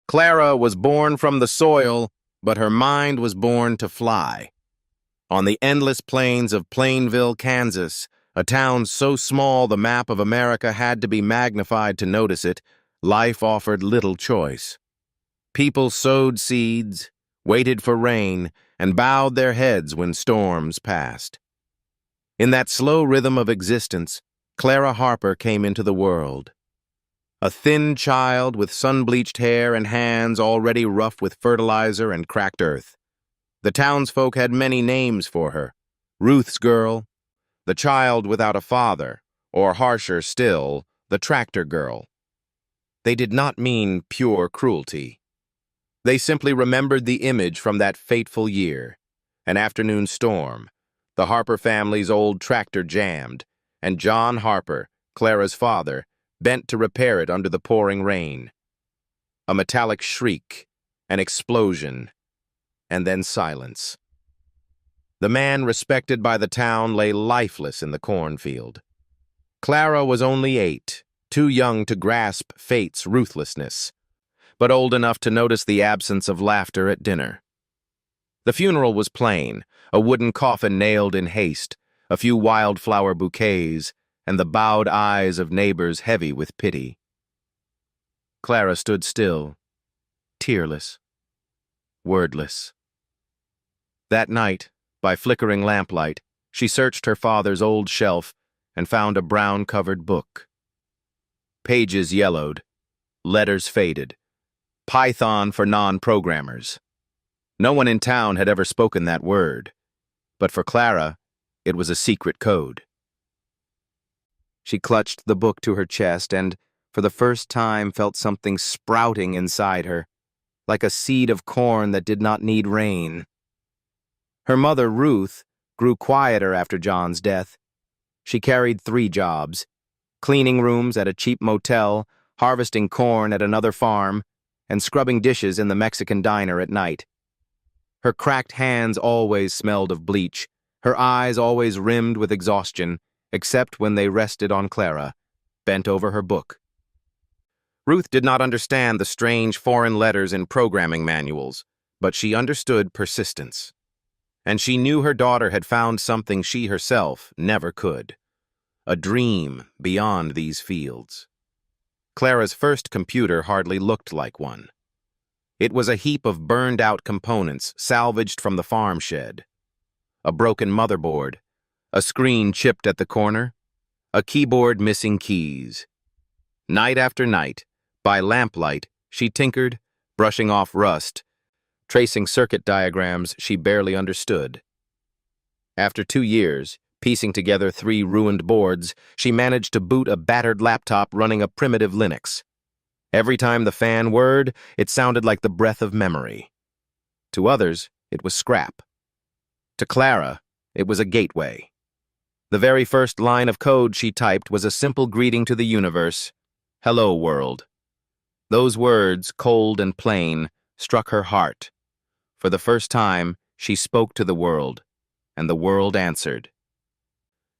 Clara was born from the soil, but her mind was born to fly. On the endless plains of Plainville, Kansas, a town so small the map of America had to be magnified to notice it, life offered little choice. People sowed seeds, waited for rain, and bowed their heads when storms passed. In that slow rhythm of existence, Clara Harper came into the world. A thin child with sun-bleached hair and hands already rough with fertilizer and cracked earth. The townsfolk had many names for her: Ruth's girl, the child without a father, or harsher still, the tractor girl. They did not mean pure cruelty. They simply remembered the image from that fateful year. An afternoon storm. The Harper family's old tractor jammed, and John Harper, Clara's father, bent to repair it under the pouring rain. A metallic shriek, an explosion, and then silence. The man respected by the town lay lifeless in the cornfield. Clara was only 8, too young to grasp fate's ruthlessness, but old enough to notice the absence of laughter at dinner. The funeral was plain, a wooden coffin nailed in haste, a few wildflower bouquets, and the bowed eyes of neighbors heavy with pity. Clara stood still, tearless, wordless. That night, by flickering lamplight, she searched her father's old shelf and found a brown-covered book. Pages yellowed, letters faded. Python for non-programmers. No one in town had ever spoken that word, but for Clara, it was a secret code. She clutched the book to her chest and, for the first time, felt something sprouting inside her, like a seed of corn that did not need rain. Her mother, Ruth, grew quieter after John's death. She carried 3 jobs: cleaning rooms at a cheap motel, harvesting corn at another farm, and scrubbing dishes in the Mexican diner at night. Her cracked hands always smelled of bleach, her eyes always rimmed with exhaustion, except when they rested on Clara, bent over her book. Ruth did not understand the strange foreign letters in programming manuals, but she understood persistence. And she knew her daughter had found something she herself never could: a dream beyond these fields. Clara's first computer hardly looked like one. It was a heap of burned-out components salvaged from the farm shed. A broken motherboard, a screen chipped at the corner, a keyboard missing keys. Night after night, by lamplight, she tinkered, brushing off rust, tracing circuit diagrams she barely understood. After 2 years, piecing together 3 ruined boards, she managed to boot a battered laptop running a primitive Linux. Every time the fan whirred, it sounded like the breath of memory. To others, it was scrap. To Clara, it was a gateway. The very first line of code she typed was a simple greeting to the universe: "Hello, world." Those words, cold and plain, struck her heart. For the first time, she spoke to the world, and the world answered.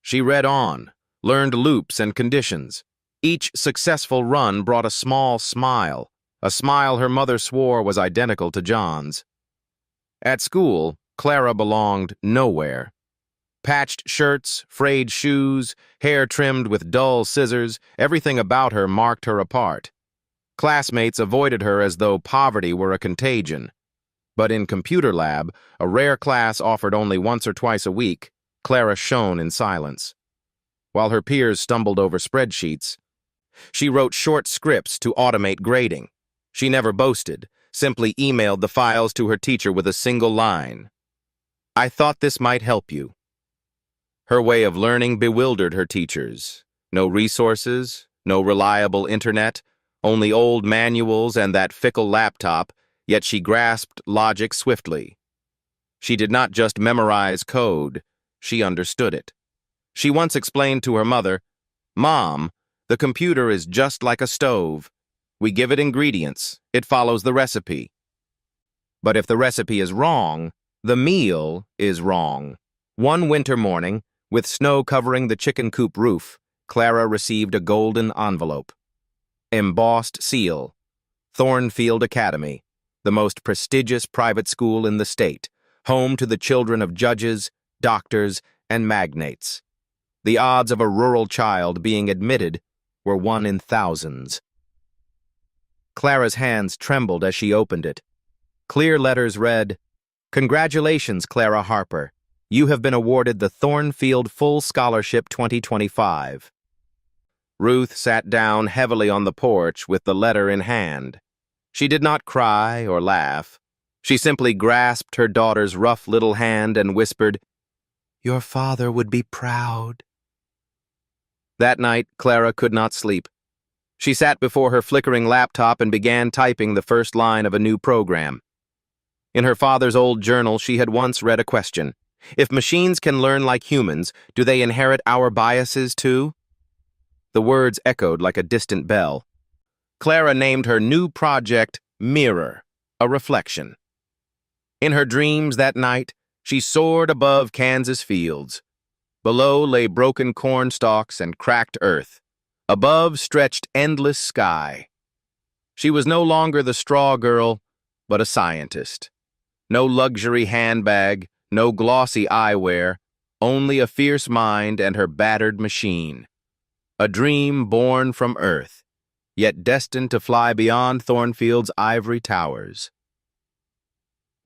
She read on, learned loops and conditions. Each successful run brought a small smile, a smile her mother swore was identical to John's. At school, Clara belonged nowhere. Patched shirts, frayed shoes, hair trimmed with dull scissors, everything about her marked her apart. Classmates avoided her as though poverty were a contagion. But in computer lab, a rare class offered only once or twice a week, Clara shone in silence. While her peers stumbled over spreadsheets, she wrote short scripts to automate grading. She never boasted, simply emailed the files to her teacher with a single line: "I thought this might help you." Her way of learning bewildered her teachers. No resources, no reliable internet, only old manuals and that fickle laptop, yet she grasped logic swiftly. She did not just memorize code, she understood it. She once explained to her mother, "Mom, the computer is just like a stove. We give it ingredients, it follows the recipe. But if the recipe is wrong, the meal is wrong." One winter morning, with snow covering the chicken coop roof, Clara received a golden envelope. Embossed seal: Thornfield Academy, the most prestigious private school in the state, home to the children of judges, doctors, and magnates. The odds of a rural child being admitted were 1 in thousands. Clara's hands trembled as she opened it. Clear letters read, "Congratulations, Clara Harper. You have been awarded the Thornfield Full Scholarship 2025. Ruth sat down heavily on the porch with the letter in hand. She did not cry or laugh. She simply grasped her daughter's rough little hand and whispered, "Your father would be proud." That night, Clara could not sleep. She sat before her flickering laptop and began typing the first line of a new program. In her father's old journal, she had once read a question. If machines can learn like humans, do they inherit our biases too? The words echoed like a distant bell. Clara named her new project Mirror, a reflection. In her dreams that night, she soared above Kansas fields. Below lay broken corn stalks and cracked earth. Above stretched endless sky. She was no longer the straw girl, but a scientist. No luxury handbag, no glossy eyewear, only a fierce mind and her battered machine. A dream born from earth, yet destined to fly beyond Thornfield's ivory towers.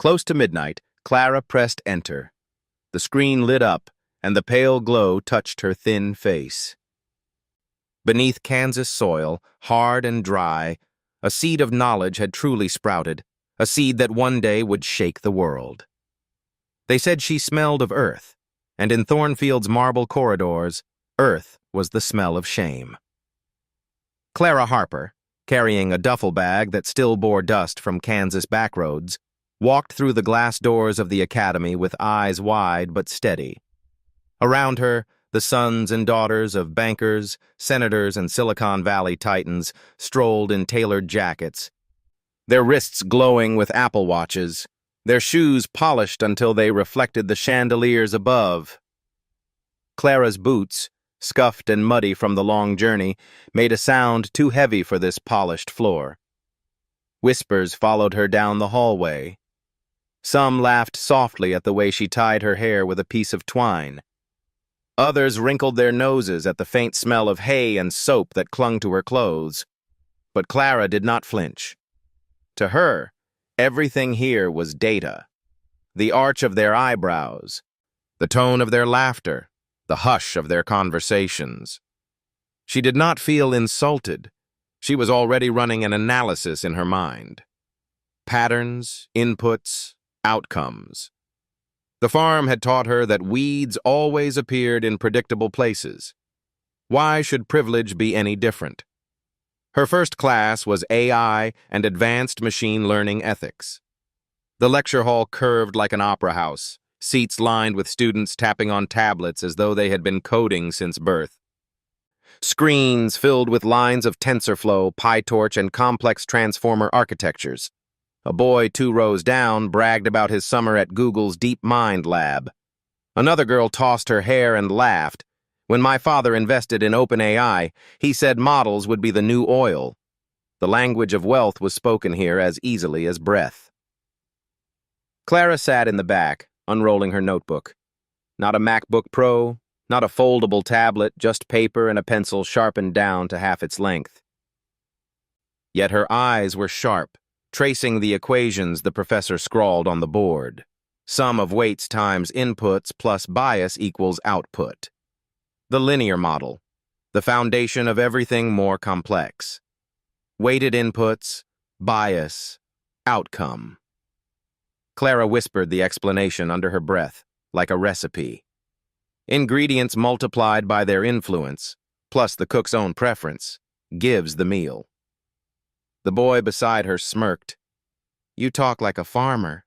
Close to midnight, Clara pressed enter. The screen lit up, and the pale glow touched her thin face. Beneath Kansas soil, hard and dry, a seed of knowledge had truly sprouted, a seed that one day would shake the world. They said she smelled of earth, and in Thornfield's marble corridors, earth was the smell of shame. Clara Harper, carrying a duffel bag that still bore dust from Kansas backroads, walked through the glass doors of the academy with eyes wide but steady. Around her, the sons and daughters of bankers, senators, and Silicon Valley titans strolled in tailored jackets, their wrists glowing with Apple Watches, their shoes polished until they reflected the chandeliers above. Clara's boots, scuffed and muddy from the long journey, made a sound too heavy for this polished floor. Whispers followed her down the hallway. Some laughed softly at the way she tied her hair with a piece of twine. Others wrinkled their noses at the faint smell of hay and soap that clung to her clothes. But Clara did not flinch. To her, everything here was data. The arch of their eyebrows, the tone of their laughter, the hush of their conversations. She did not feel insulted. She was already running an analysis in her mind. Patterns, inputs, outcomes. The farm had taught her that weeds always appeared in predictable places. Why should privilege be any different? Her first class was AI and Advanced Machine Learning Ethics. The lecture hall curved like an opera house, seats lined with students tapping on tablets as though they had been coding since birth. Screens filled with lines of TensorFlow, PyTorch, and complex transformer architectures. A boy 2 rows down bragged about his summer at Google's DeepMind lab. Another girl tossed her hair and laughed. When my father invested in OpenAI, he said models would be the new oil. The language of wealth was spoken here as easily as breath. Clara sat in the back, unrolling her notebook. Not a MacBook Pro, not a foldable tablet, just paper and a pencil sharpened down to half its length. Yet her eyes were sharp, tracing the equations the professor scrawled on the board. Sum of weights times inputs plus bias equals output. The linear model, the foundation of everything more complex. Weighted inputs, bias, outcome. Clara whispered the explanation under her breath, like a recipe. Ingredients multiplied by their influence, plus the cook's own preference, gives the meal. The boy beside her smirked. "You talk like a farmer."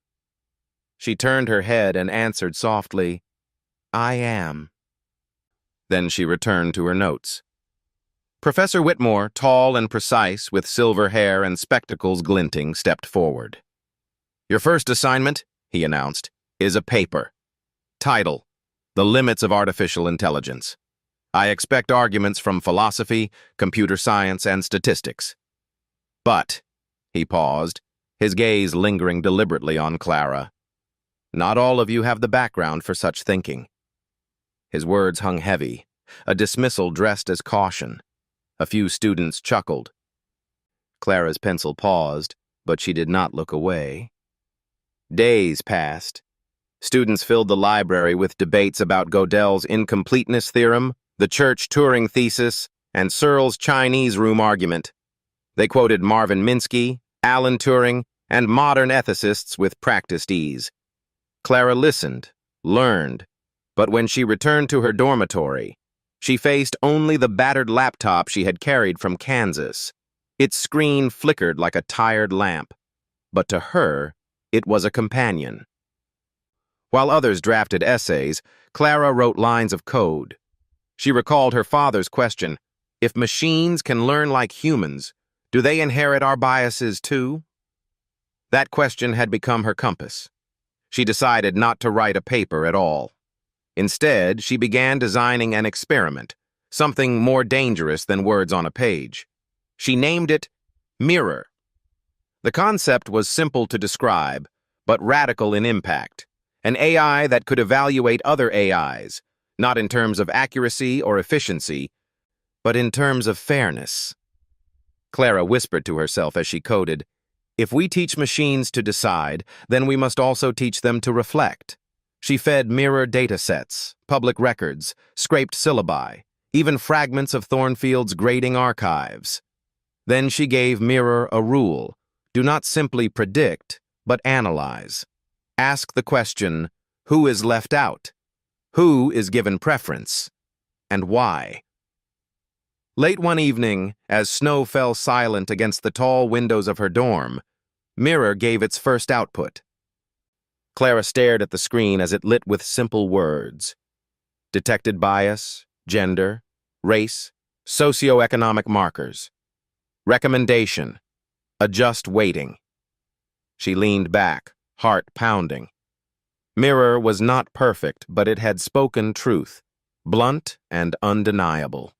She turned her head and answered softly, "I am." Then she returned to her notes. Professor Whitmore, tall and precise, with silver hair and spectacles glinting, stepped forward. "Your first assignment," he announced, "is a paper. Title: The Limits of Artificial Intelligence. I expect arguments from philosophy, computer science, and statistics. But He paused, his gaze lingering deliberately on Clara. Not all of you have the background for such thinking. His words hung heavy, a dismissal dressed as caution. A few students chuckled. Clara's pencil paused, but she did not look away. Days passed. Students filled the library with debates about Gödel's incompleteness theorem, the church Turing thesis, and Searle's Chinese room argument. They quoted Marvin Minsky, Alan Turing, and modern ethicists with practiced ease. Clara listened, learned, but when she returned to her dormitory, she faced only the battered laptop she had carried from Kansas. Its screen flickered like a tired lamp, but to her, it was a companion. While others drafted essays, Clara wrote lines of code. She recalled her father's question, if machines can learn like humans, do they inherit our biases too? That question had become her compass. She decided not to write a paper at all. Instead, she began designing an experiment, something more dangerous than words on a page. She named it Mirror. The concept was simple to describe, but radical in impact. An AI that could evaluate other AIs, not in terms of accuracy or efficiency, but in terms of fairness. Clara whispered to herself as she coded, if we teach machines to decide, then we must also teach them to reflect. She fed Mirror datasets, public records, scraped syllabi, even fragments of Thornfield's grading archives. Then she gave Mirror a rule: do not simply predict, but analyze. Ask the question, who is left out? Who is given preference? And why? Late one evening, as snow fell silent against the tall windows of her dorm, Mirror gave its first output. Clara stared at the screen as it lit with simple words. Detected bias, gender, race, socioeconomic markers. Recommendation: adjust weighting. She leaned back, heart pounding. Mirror was not perfect, but it had spoken truth, blunt and undeniable.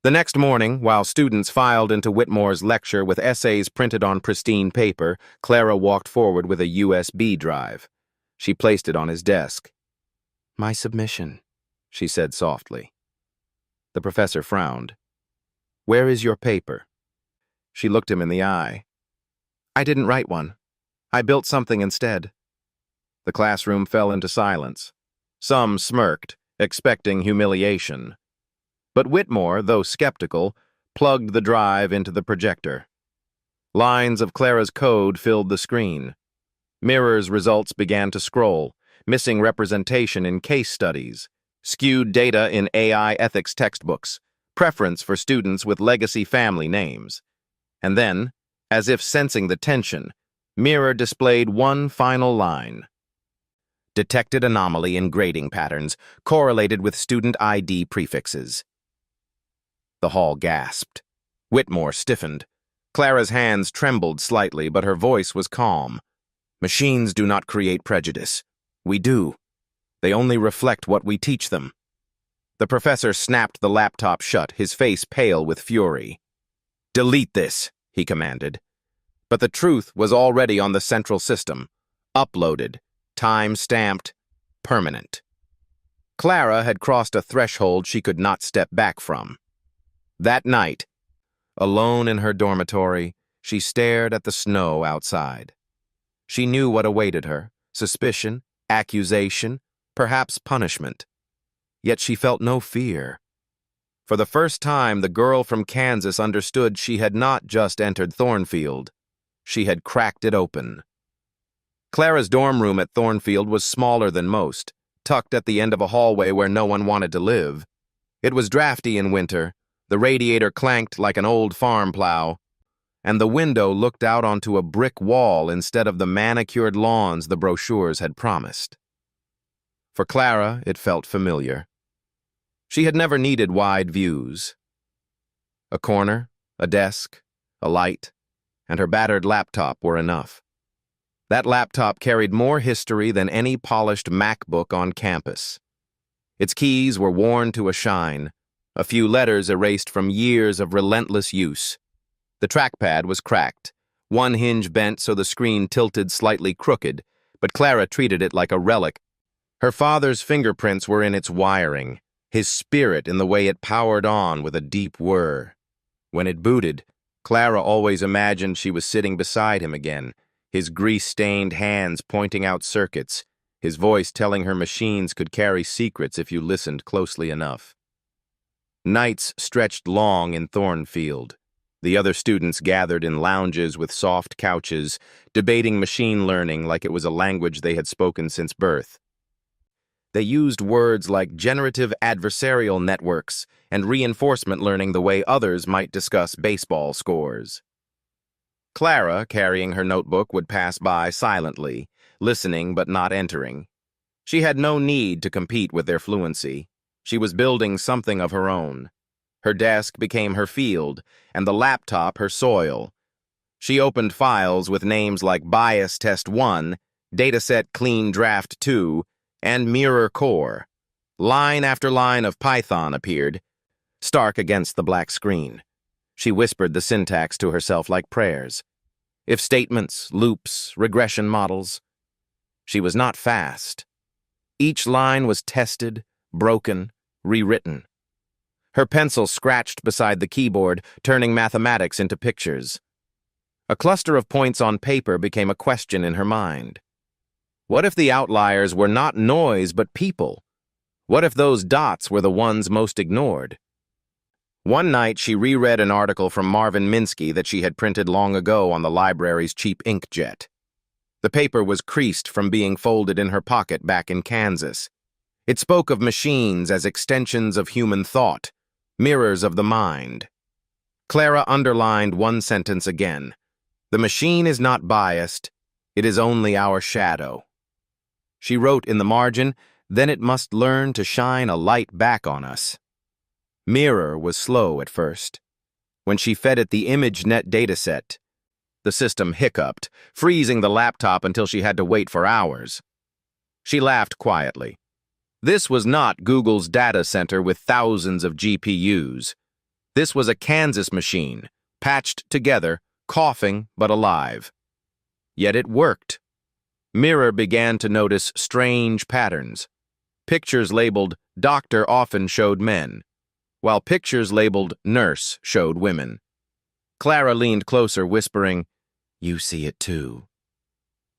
The next morning, while students filed into Whitmore's lecture with essays printed on pristine paper, Clara walked forward with a USB drive. She placed it on his desk. "My submission," she said softly. The professor frowned. "Where is your paper?" She looked him in the eye. "I didn't write one. I built something instead." The classroom fell into silence. Some smirked, expecting humiliation. But Whitmore, though skeptical, plugged the drive into the projector. Lines of Clara's code filled the screen. Mirror's results began to scroll, missing representation in case studies, skewed data in AI ethics textbooks, preference for students with legacy family names. And then, as if sensing the tension, Mirror displayed one final line. Detected anomaly in grading patterns, correlated with student ID prefixes. The hall gasped. Whitmore stiffened. Clara's hands trembled slightly, but her voice was calm. Machines do not create prejudice. We do. They only reflect what we teach them. The professor snapped the laptop shut, his face pale with fury. "Delete this," he commanded. But the truth was already on the central system. Uploaded, time-stamped, permanent. Clara had crossed a threshold she could not step back from. That night, alone in her dormitory, she stared at the snow outside. She knew what awaited her: suspicion, accusation, perhaps punishment. Yet she felt no fear. For the first time, the girl from Kansas understood she had not just entered Thornfield. She had cracked it open. Clara's dorm room at Thornfield was smaller than most, tucked at the end of a hallway where no one wanted to live. It was drafty in winter. The radiator clanked like an old farm plow, and the window looked out onto a brick wall instead of the manicured lawns the brochures had promised. For Clara, it felt familiar. She had never needed wide views. A corner, a desk, a light, and her battered laptop were enough. That laptop carried more history than any polished MacBook on campus. Its keys were worn to a shine, a few letters erased from years of relentless use. The trackpad was cracked, one hinge bent so the screen tilted slightly crooked, but Clara treated it like a relic. Her father's fingerprints were in its wiring, his spirit in the way it powered on with a deep whir. When it booted, Clara always imagined she was sitting beside him again, his grease-stained hands pointing out circuits, his voice telling her machines could carry secrets if you listened closely enough. Nights stretched long in Thornfield. The other students gathered in lounges with soft couches, debating machine learning like it was a language they had spoken since birth. They used words like generative adversarial networks and reinforcement learning the way others might discuss baseball scores. Clara, carrying her notebook, would pass by silently, listening but not entering. She had no need to compete with their fluency. She was building something of her own. Her desk became her field, and the laptop her soil. She opened files with names like Bias Test 1, Dataset Clean Draft 2, and Mirror Core. Line after line of Python appeared, stark against the black screen. She whispered the syntax to herself like prayers. If statements, loops, regression models. She was not fast. Each line was tested, broken, rewritten. Her pencil scratched beside the keyboard, turning mathematics into pictures. A cluster of points on paper became a question in her mind. What if the outliers were not noise but people? What if those dots were the ones most ignored? One night she reread an article from Marvin Minsky that she had printed long ago on the library's cheap inkjet. The paper was creased from being folded in her pocket back in Kansas. It spoke of machines as extensions of human thought, mirrors of the mind. Clara underlined one sentence again. The machine is not biased, it is only our shadow. She wrote in the margin, then it must learn to shine a light back on us. Mirror was slow at first. When she fed it the ImageNet dataset, the system hiccuped, freezing the laptop until she had to wait for hours. She laughed quietly. This was not Google's data center with thousands of GPUs. This was a Kansas machine, patched together, coughing but alive. Yet it worked. Mirror began to notice strange patterns. Pictures labeled doctor often showed men, while pictures labeled nurse showed women. Clara leaned closer, whispering, "You see it too."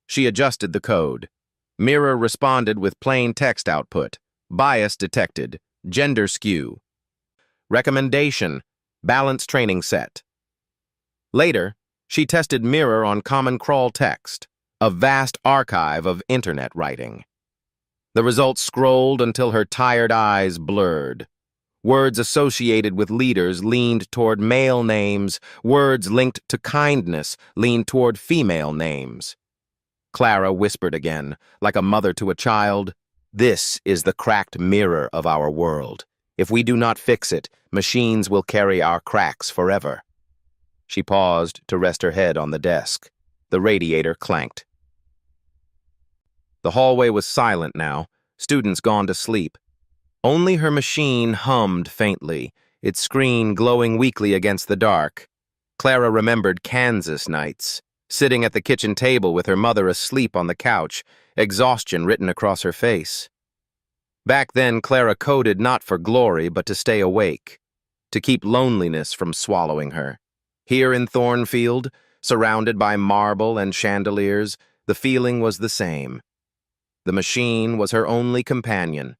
She adjusted the code. Mirror responded with plain text output. Bias detected. Gender skew. Recommendation. Balance training set. Later, she tested Mirror on Common Crawl text, a vast archive of internet writing. The results scrolled until her tired eyes blurred. Words associated with leaders leaned toward male names. Words linked to kindness leaned toward female names. Clara whispered again, like a mother to a child, "This is the cracked mirror of our world. If we do not fix it, machines will carry our cracks forever." She paused to rest her head on the desk. The radiator clanked. The hallway was silent now, students gone to sleep. Only her machine hummed faintly, its screen glowing weakly against the dark. Clara remembered Kansas nights, sitting at the kitchen table with her mother asleep on the couch, exhaustion written across her face. Back then, Clara coded not for glory, but to stay awake, to keep loneliness from swallowing her. Here in Thornfield, surrounded by marble and chandeliers, the feeling was the same. The machine was her only companion.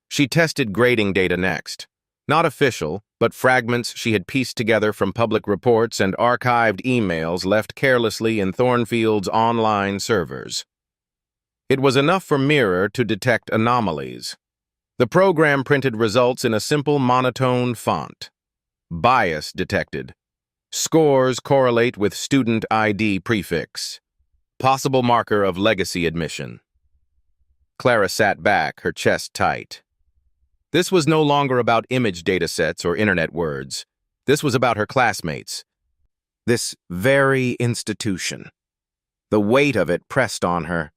She tested grading data next. Not official, but fragments she had pieced together from public reports and archived emails left carelessly in Thornfield's online servers. It was enough for Mirror to detect anomalies. The program printed results in a simple monotone font. Bias detected. Scores correlate with student ID prefix. Possible marker of legacy admission. Clara sat back, her chest tight. This was no longer about image datasets or internet words. This was about her classmates. This very institution. The weight of it pressed on her.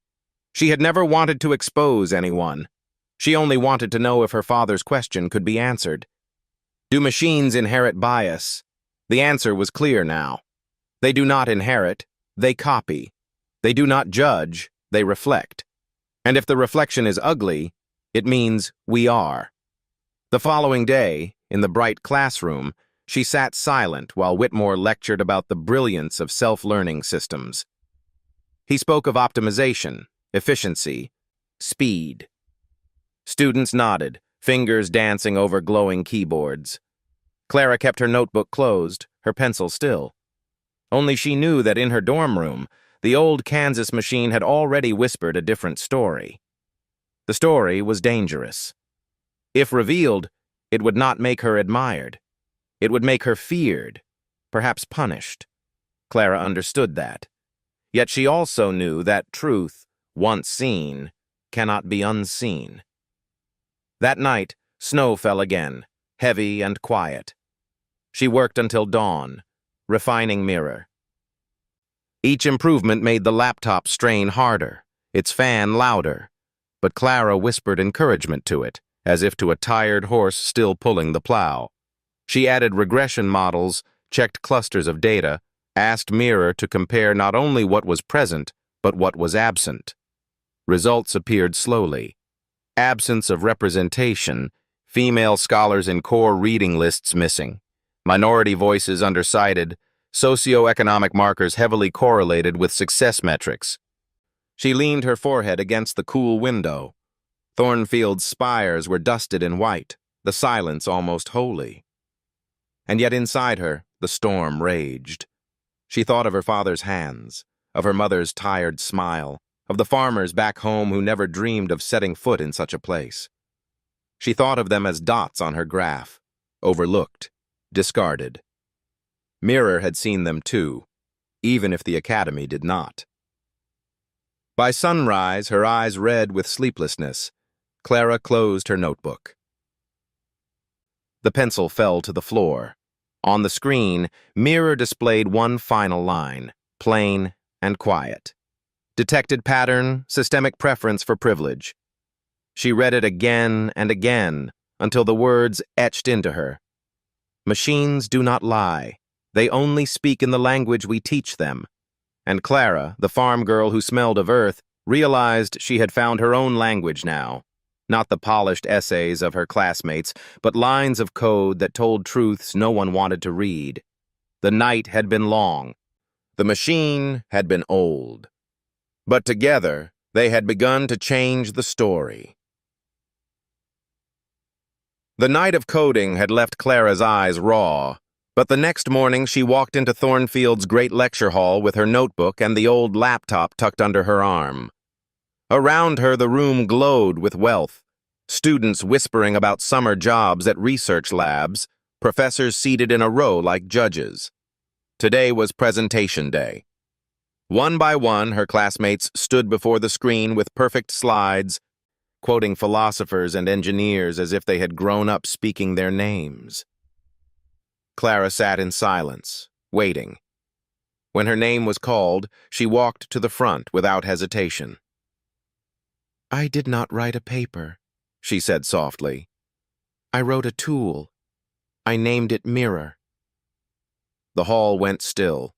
She had never wanted to expose anyone. She only wanted to know if her father's question could be answered. Do machines inherit bias? The answer was clear now. They do not inherit, they copy. They do not judge, they reflect. And if the reflection is ugly, it means we are. The following day, in the bright classroom, she sat silent while Whitmore lectured about the brilliance of self-learning systems. He spoke of optimization, efficiency, speed. Students nodded, fingers dancing over glowing keyboards. Clara kept her notebook closed, her pencil still. Only she knew that in her dorm room, the old Kansas machine had already whispered a different story. The story was dangerous. If revealed, it would not make her admired. It would make her feared, perhaps punished. Clara understood that. Yet she also knew that truth, once seen, cannot be unseen. That night, snow fell again, heavy and quiet. She worked until dawn, refining Mirror. Each improvement made the laptop strain harder, its fan louder, but Clara whispered encouragement to it, as if to a tired horse still pulling the plow. She added regression models, checked clusters of data, asked Mirror to compare not only what was present, but what was absent. Results appeared slowly. Absence of representation, female scholars in core reading lists missing, minority voices undercited, socioeconomic markers heavily correlated with success metrics. She leaned her forehead against the cool window. Thornfield's spires were dusted in white, the silence almost holy. And yet inside her, the storm raged. She thought of her father's hands, of her mother's tired smile, of the farmers back home who never dreamed of setting foot in such a place. She thought of them as dots on her graph, overlooked, discarded. Mirror had seen them too, even if the academy did not. By sunrise, her eyes red with sleeplessness, Clara closed her notebook. The pencil fell to the floor. On the screen, Mirror displayed one final line, plain and quiet. Detected pattern, systemic preference for privilege. She read it again and again until the words etched into her. Machines do not lie. They only speak in the language we teach them. And Clara, the farm girl who smelled of earth, realized she had found her own language now. Not the polished essays of her classmates, but lines of code that told truths no one wanted to read. The night had been long. The machine had been old. But together, they had begun to change the story. The night of coding had left Clara's eyes raw, but the next morning she walked into Thornfield's great lecture hall with her notebook and the old laptop tucked under her arm. Around her, the room glowed with wealth. Students whispering about summer jobs at research labs, professors seated in a row like judges. Today was presentation day. One by one, her classmates stood before the screen with perfect slides, quoting philosophers and engineers as if they had grown up speaking their names. Clara sat in silence, waiting. When her name was called, she walked to the front without hesitation. "I did not write a paper," she said softly. "I wrote a tool. I named it Mirror." The hall went still.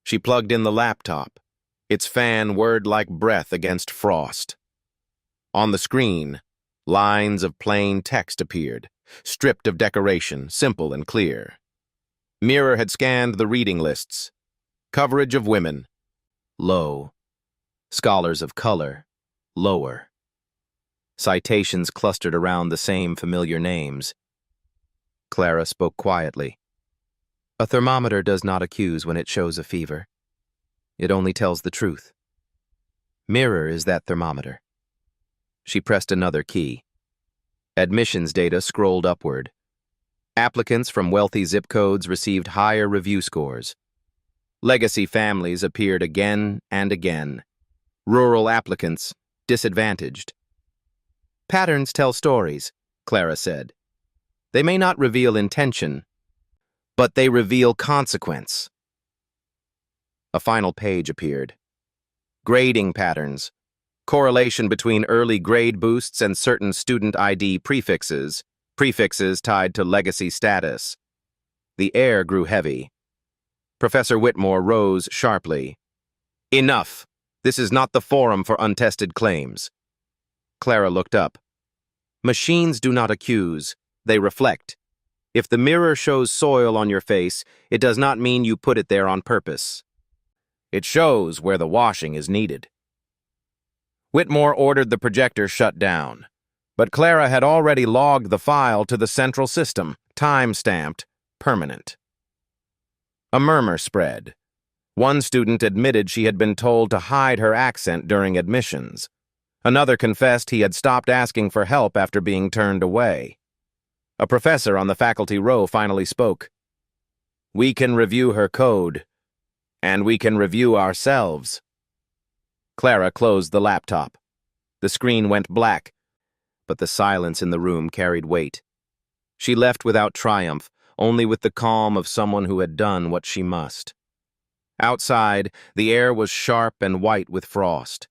She plugged in the laptop. Its fan whirred like breath against frost. On the screen, lines of plain text appeared, stripped of decoration, simple and clear. Mirror had scanned the reading lists. Coverage of women, low. Scholars of color, lower. Citations clustered around the same familiar names. Clara spoke quietly. "A thermometer does not accuse when it shows a fever. It only tells the truth. Mirror is that thermometer." She pressed another key. Admissions data scrolled upward. Applicants from wealthy zip codes received higher review scores. Legacy families appeared again and again. Rural applicants, disadvantaged. "Patterns tell stories," Clara said. "They may not reveal intention, but they reveal consequence." A final page appeared. Grading patterns. Correlation between early grade boosts and certain student ID prefixes tied to legacy status. The air grew heavy. Professor Whitmore rose sharply. Enough! This is not the forum for untested claims. Clara looked up. Machines do not accuse, they reflect. If the mirror shows soil on your face, it does not mean you put it there on purpose. It shows where the washing is needed. Whitmore ordered the projector shut down, but Clara had already logged the file to the central system, time-stamped, permanent. A murmur spread. One student admitted she had been told to hide her accent during admissions. Another confessed he had stopped asking for help after being turned away. A professor on the faculty row finally spoke. We can review her code, and we can review ourselves. Clara closed the laptop. The screen went black, but the silence in the room carried weight. She left without triumph, only with the calm of someone who had done what she must. Outside, the air was sharp and white with frost.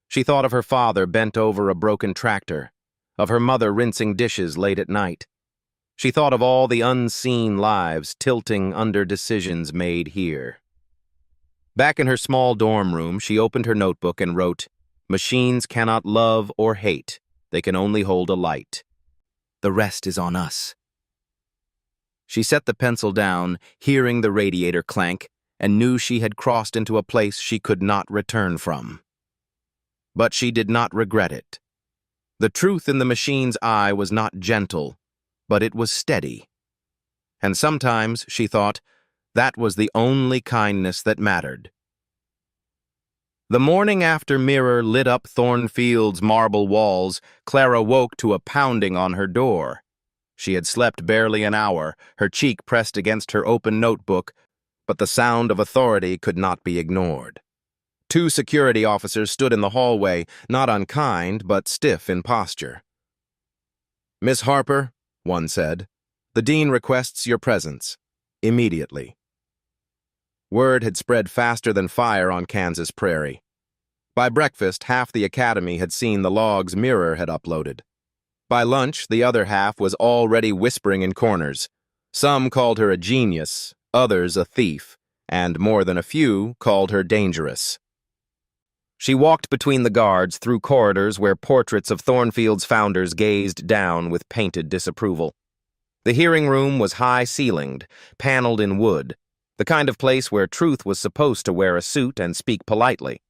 She thought of her father bent over a broken tractor, of her mother rinsing dishes late at night. She thought of all the unseen lives tilting under decisions made here. Back in her small dorm room, she opened her notebook and wrote, Machines cannot love or hate. They can only hold a light. The rest is on us. She set the pencil down, hearing the radiator clank, and knew she had crossed into a place she could not return from. But she did not regret it. The truth in the machine's eye was not gentle, but it was steady. And sometimes, she thought, that was the only kindness that mattered. The morning after Mirror lit up Thornfield's marble walls, Clara woke to a pounding on her door. She had slept barely an hour, her cheek pressed against her open notebook, but the sound of authority could not be ignored. 2 security officers stood in the hallway, not unkind, but stiff in posture. Miss Harper, one said, the dean requests your presence. Immediately. Word had spread faster than fire on Kansas prairie. By breakfast, half the academy had seen the logs Mirror had uploaded. By lunch, the other half was already whispering in corners. Some called her a genius, others a thief, and more than a few called her dangerous. She walked between the guards through corridors where portraits of Thornfield's founders gazed down with painted disapproval. The hearing room was high-ceilinged, paneled in wood, the kind of place where truth was supposed to wear a suit and speak politely.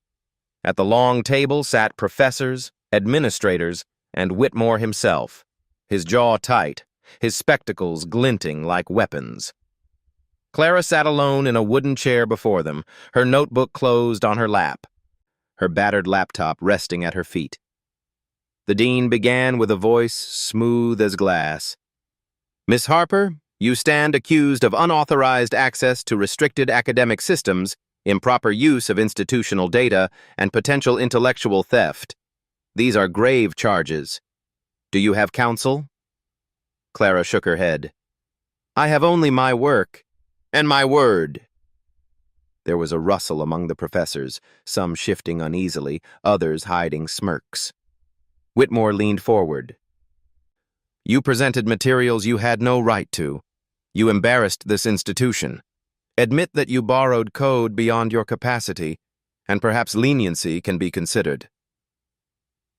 At the long table sat professors, administrators, and Whitmore himself, his jaw tight, his spectacles glinting like weapons. Clara sat alone in a wooden chair before them, her notebook closed on her lap, her battered laptop resting at her feet. The dean began with a voice smooth as glass. Miss Harper, you stand accused of unauthorized access to restricted academic systems, improper use of institutional data, and potential intellectual theft. These are grave charges. Do you have counsel? Clara shook her head. I have only my work, and my word. There was a rustle among the professors, some shifting uneasily, others hiding smirks. Whitmore leaned forward. You presented materials you had no right to. You embarrassed this institution. Admit that you borrowed code beyond your capacity, and perhaps leniency can be considered.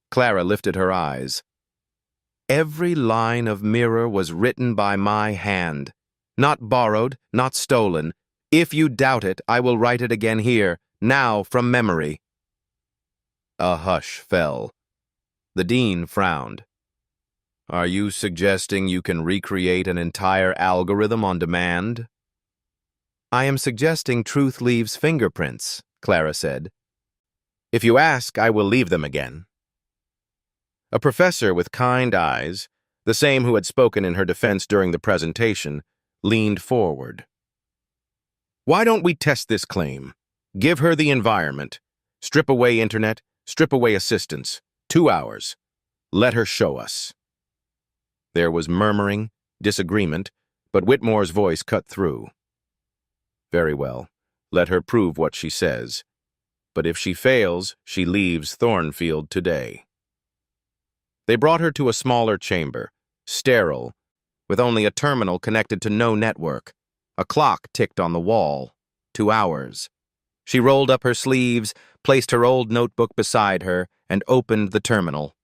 Clara lifted her eyes. Every line of Mirror was written by my hand. Not borrowed, not stolen. If you doubt it, I will write it again here, now from memory. A hush fell. The dean frowned. Are you suggesting you can recreate an entire algorithm on demand? I am suggesting truth leaves fingerprints, Clara said. If you ask, I will leave them again. A professor with kind eyes, the same who had spoken in her defense during the presentation, leaned forward. Why don't we test this claim? Give her the environment. Strip away internet, strip away assistance. 2 hours. Let her show us. There was murmuring, disagreement, but Whitmore's voice cut through. Very well. Let her prove what she says. But if she fails, she leaves Thornfield today. They brought her to a smaller chamber, sterile, with only a terminal connected to no network. A clock ticked on the wall. 2 hours. She rolled up her sleeves, placed her old notebook beside her, and opened the terminal.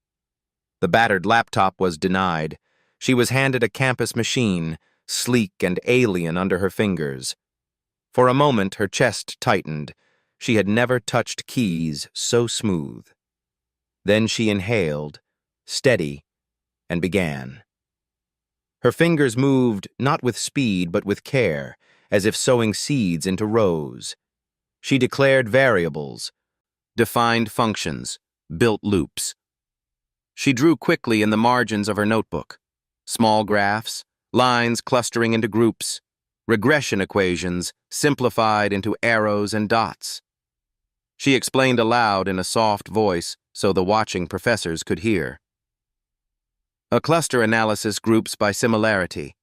The battered laptop was denied. She was handed a campus machine, sleek and alien under her fingers. For a moment, her chest tightened. She had never touched keys so smooth. Then she inhaled, steady, and began. Her fingers moved not with speed but with care, as if sowing seeds into rows. She declared variables, defined functions, built loops. She drew quickly in the margins of her notebook. Small graphs, lines clustering into groups, regression equations simplified into arrows and dots. She explained aloud in a soft voice so the watching professors could hear. A cluster analysis groups by similarity,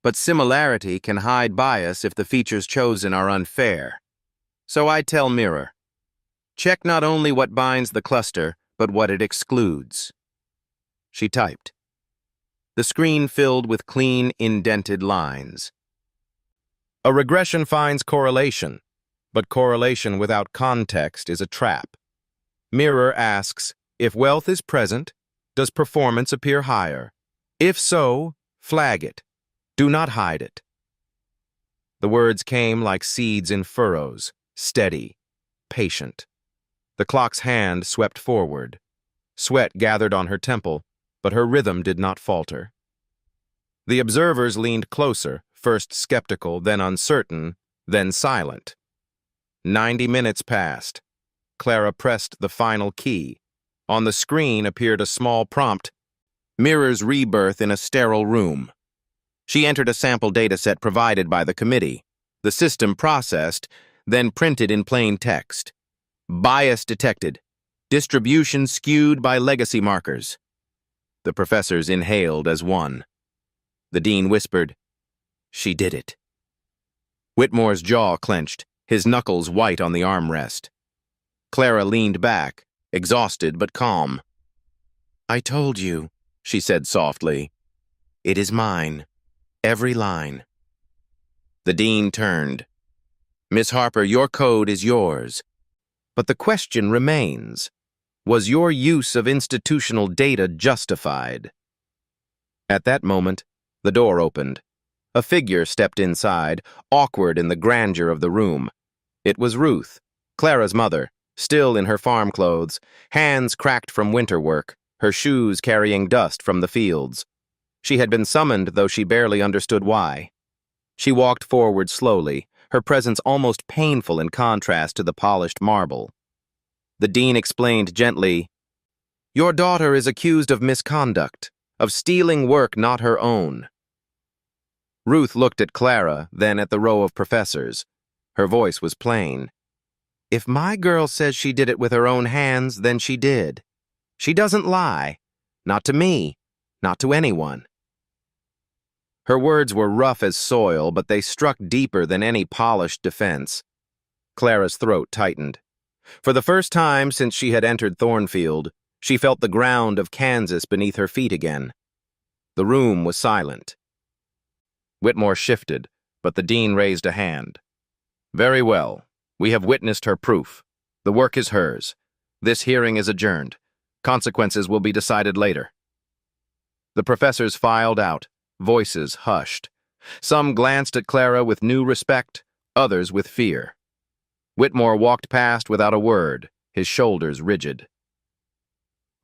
but similarity can hide bias if the features chosen are unfair. So I tell Mirror, check not only what binds the cluster, but what it excludes. She typed. The screen filled with clean, indented lines. A regression finds correlation, but correlation without context is a trap. Mirror asks, if wealth is present, does performance appear higher? If so, flag it. Do not hide it. The words came like seeds in furrows, steady, patient. The clock's hand swept forward. Sweat gathered on her temple, but her rhythm did not falter. The observers leaned closer, first skeptical, then uncertain, then silent. 90 minutes passed. Clara pressed the final key. On the screen appeared a small prompt, Mirror's rebirth in a sterile room. She entered a sample dataset provided by the committee. The system processed, then printed in plain text. Bias detected. Distribution skewed by legacy markers. The professors inhaled as one. The dean whispered, she did it. Whitmore's jaw clenched, his knuckles white on the armrest. Clara leaned back, exhausted but calm. I told you, she said softly. It is mine. Every line. The dean turned. Miss Harper, your code is yours. But the question remains. Was your use of institutional data justified? At that moment, the door opened. A figure stepped inside, awkward in the grandeur of the room. It was Ruth, Clara's mother, still in her farm clothes, hands cracked from winter work, her shoes carrying dust from the fields. She had been summoned, though she barely understood why. She walked forward slowly, her presence almost painful in contrast to the polished marble. The dean explained gently, your daughter is accused of misconduct, of stealing work not her own. Ruth looked at Clara, then at the row of professors. Her voice was plain. If my girl says she did it with her own hands, then she did. She doesn't lie. Not to me. Not to anyone. Her words were rough as soil, but they struck deeper than any polished defense. Clara's throat tightened. For the first time since she had entered Thornfield, she felt the ground of Kansas beneath her feet again. The room was silent. Whitmore shifted, but the dean raised a hand. Very well. We have witnessed her proof. The work is hers. This hearing is adjourned. Consequences will be decided later. The professors filed out, voices hushed. Some glanced at Clara with new respect, others with fear. Whitmore walked past without a word, his shoulders rigid.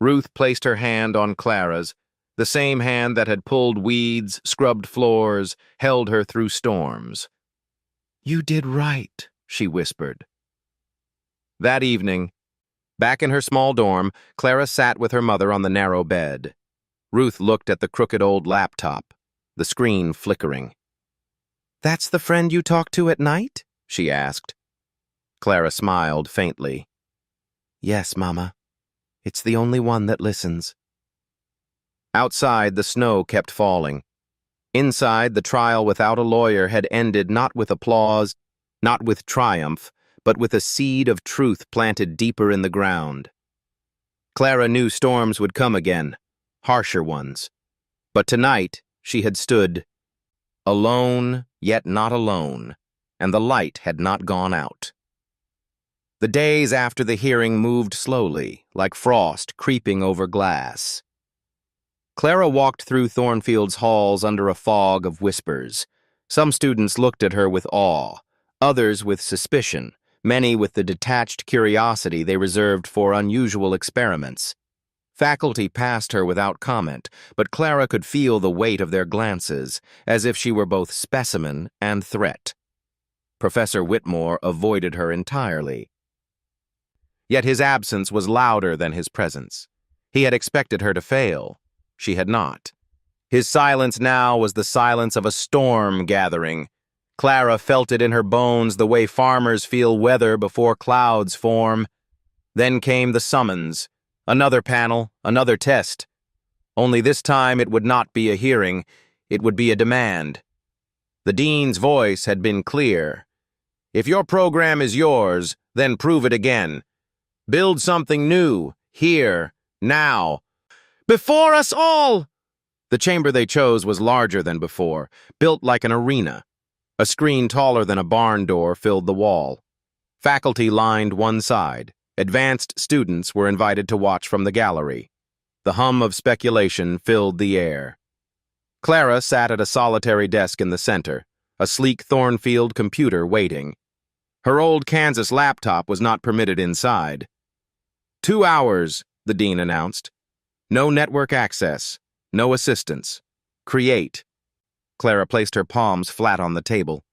Ruth placed her hand on Clara's, the same hand that had pulled weeds, scrubbed floors, held her through storms. You did right, she whispered. That evening, back in her small dorm, Clara sat with her mother on the narrow bed. Ruth looked at the crooked old laptop, the screen flickering. That's the friend you talk to at night? She asked. Clara smiled faintly. Yes, Mama. It's the only one that listens. Outside, the snow kept falling. Inside, the trial without a lawyer had ended not with applause, not with triumph, but with a seed of truth planted deeper in the ground. Clara knew storms would come again, harsher ones. But tonight, she had stood alone, yet not alone, and the light had not gone out. The days after the hearing moved slowly, like frost creeping over glass. Clara walked through Thornfield's halls under a fog of whispers. Some students looked at her with awe, others with suspicion, many with the detached curiosity they reserved for unusual experiments. Faculty passed her without comment, but Clara could feel the weight of their glances, as if she were both specimen and threat. Professor Whitmore avoided her entirely. Yet his absence was louder than his presence. He had expected her to fail. She had not. His silence now was the silence of a storm gathering. Clara felt it in her bones the way farmers feel weather before clouds form. Then came the summons. Another panel, another test. Only this time it would not be a hearing, it would be a demand. The dean's voice had been clear. If your program is yours, then prove it again. Build something new, here, now. Before us all! The chamber they chose was larger than before, built like an arena. A screen taller than a barn door filled the wall. Faculty lined one side. Advanced students were invited to watch from the gallery. The hum of speculation filled the air. Clara sat at a solitary desk in the center, a sleek Thornfield computer waiting. Her old Kansas laptop was not permitted inside. 2 hours, the dean announced. No network access, no assistance. Create. Clara placed her palms flat on the table.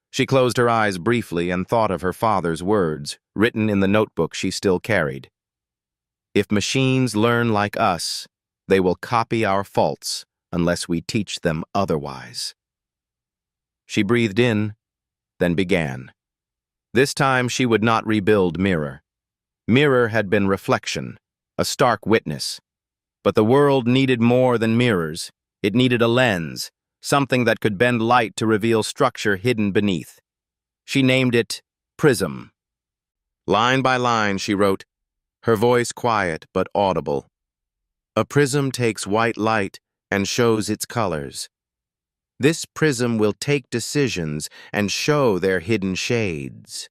She closed her eyes briefly and thought of her father's words, written in the notebook she still carried. If machines learn like us, they will copy our faults unless we teach them otherwise. She breathed in, then began. This time she would not rebuild Mirror. Mirror had been reflection, a stark witness. But the world needed more than mirrors. It needed a lens, something that could bend light to reveal structure hidden beneath. She named it Prism. Line by line she wrote, her voice quiet but audible. A prism takes white light and shows its colors. This prism will take decisions and show their hidden shades.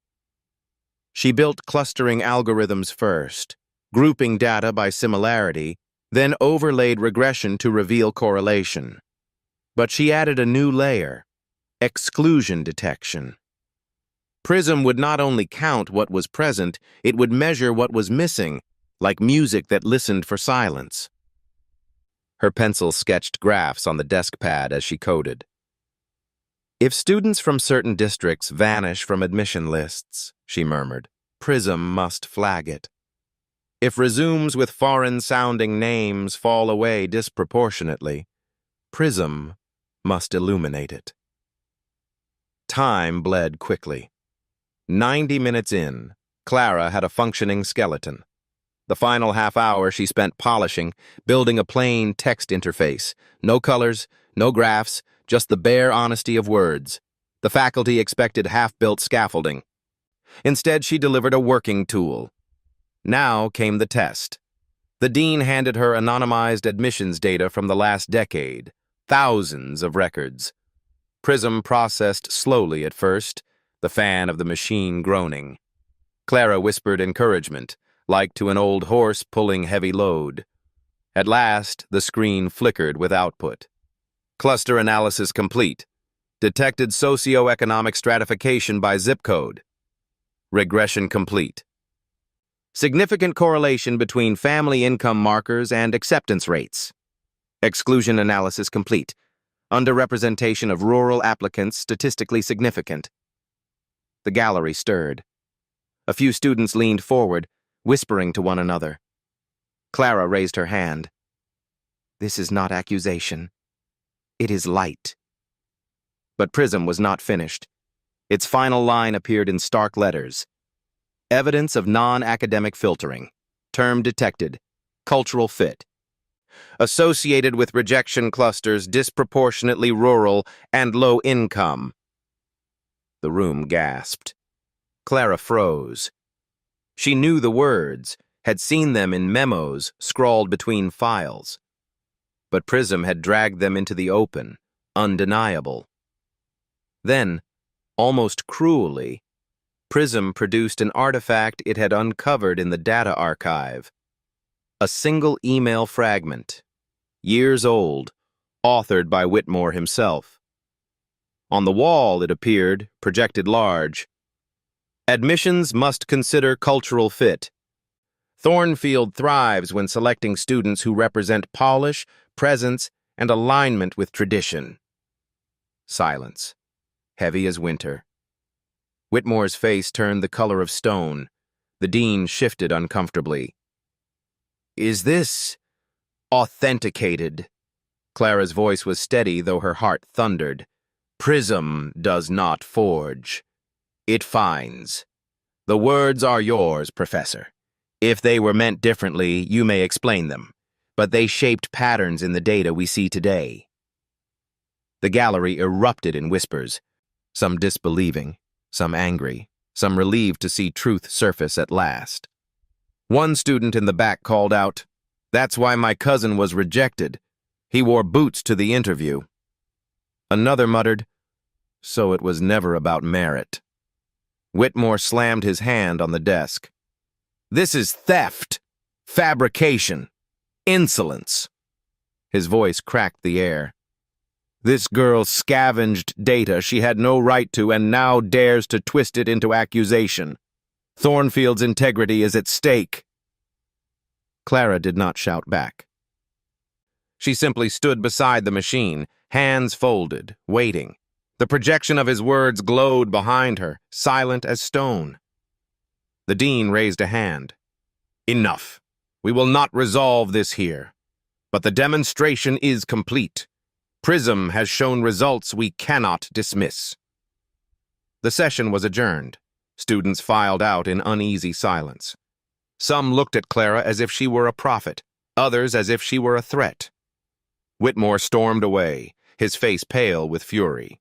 She built clustering algorithms first, grouping data by similarity, then overlaid regression to reveal correlation. But she added a new layer, exclusion detection. Prism would not only count what was present, it would measure what was missing, like music that listened for silence. Her pencil sketched graphs on the desk pad as she coded. If students from certain districts vanish from admission lists, she murmured, Prism must flag it. If resumes with foreign-sounding names fall away disproportionately, Prism must illuminate it. Time bled quickly. 90 minutes in, Clara had a functioning skeleton. The final half hour she spent polishing, building a plain text interface. No colors, no graphs, just the bare honesty of words. The faculty expected half-built scaffolding. Instead, she delivered a working tool. Now came the test. The dean handed her anonymized admissions data from the last decade, thousands of records. Prism processed slowly at first, the fan of the machine groaning. Clara whispered encouragement, like to an old horse pulling heavy load. At last, the screen flickered with output. Cluster analysis complete. Detected socioeconomic stratification by zip code. Regression complete. Significant correlation between family income markers and acceptance rates. Exclusion analysis complete. Underrepresentation of rural applicants statistically significant. The gallery stirred. A few students leaned forward, whispering to one another. Clara raised her hand. This is not accusation. It is light. But Prism was not finished. Its final line appeared in stark letters. Evidence of non-academic filtering. Term detected. Cultural fit. Associated with rejection clusters disproportionately rural and low income. The room gasped. Clara froze. She knew the words, had seen them in memos scrawled between files. But Prism had dragged them into the open, undeniable. Then, almost cruelly, Prism produced an artifact it had uncovered in the data archive. A single email fragment, years old, authored by Whitmore himself. On the wall, it appeared, projected large. Admissions must consider cultural fit. Thornfield thrives when selecting students who represent polish, presence, and alignment with tradition. Silence, heavy as winter. Whitmore's face turned the color of stone. The dean shifted uncomfortably. "Is this authenticated?" Clara's voice was steady, though her heart thundered. "Prism does not forge. It finds. The words are yours, Professor. If they were meant differently, you may explain them, but they shaped patterns in the data we see today." The gallery erupted in whispers, some disbelieving, some angry, some relieved to see truth surface at last. One student in the back called out, "That's why my cousin was rejected. He wore boots to the interview." Another muttered, "So it was never about merit." Whitmore slammed his hand on the desk. "This is theft, fabrication, insolence." His voice cracked the air. "This girl scavenged data she had no right to and now dares to twist it into accusation. Thornfield's integrity is at stake." Clara did not shout back. She simply stood beside the machine, hands folded, waiting. The projection of his words glowed behind her, silent as stone. The dean raised a hand. "Enough. We will not resolve this here. But the demonstration is complete. Prism has shown results we cannot dismiss." The session was adjourned. Students filed out in uneasy silence. Some looked at Clara as if she were a prophet, others as if she were a threat. Whitmore stormed away, his face pale with fury.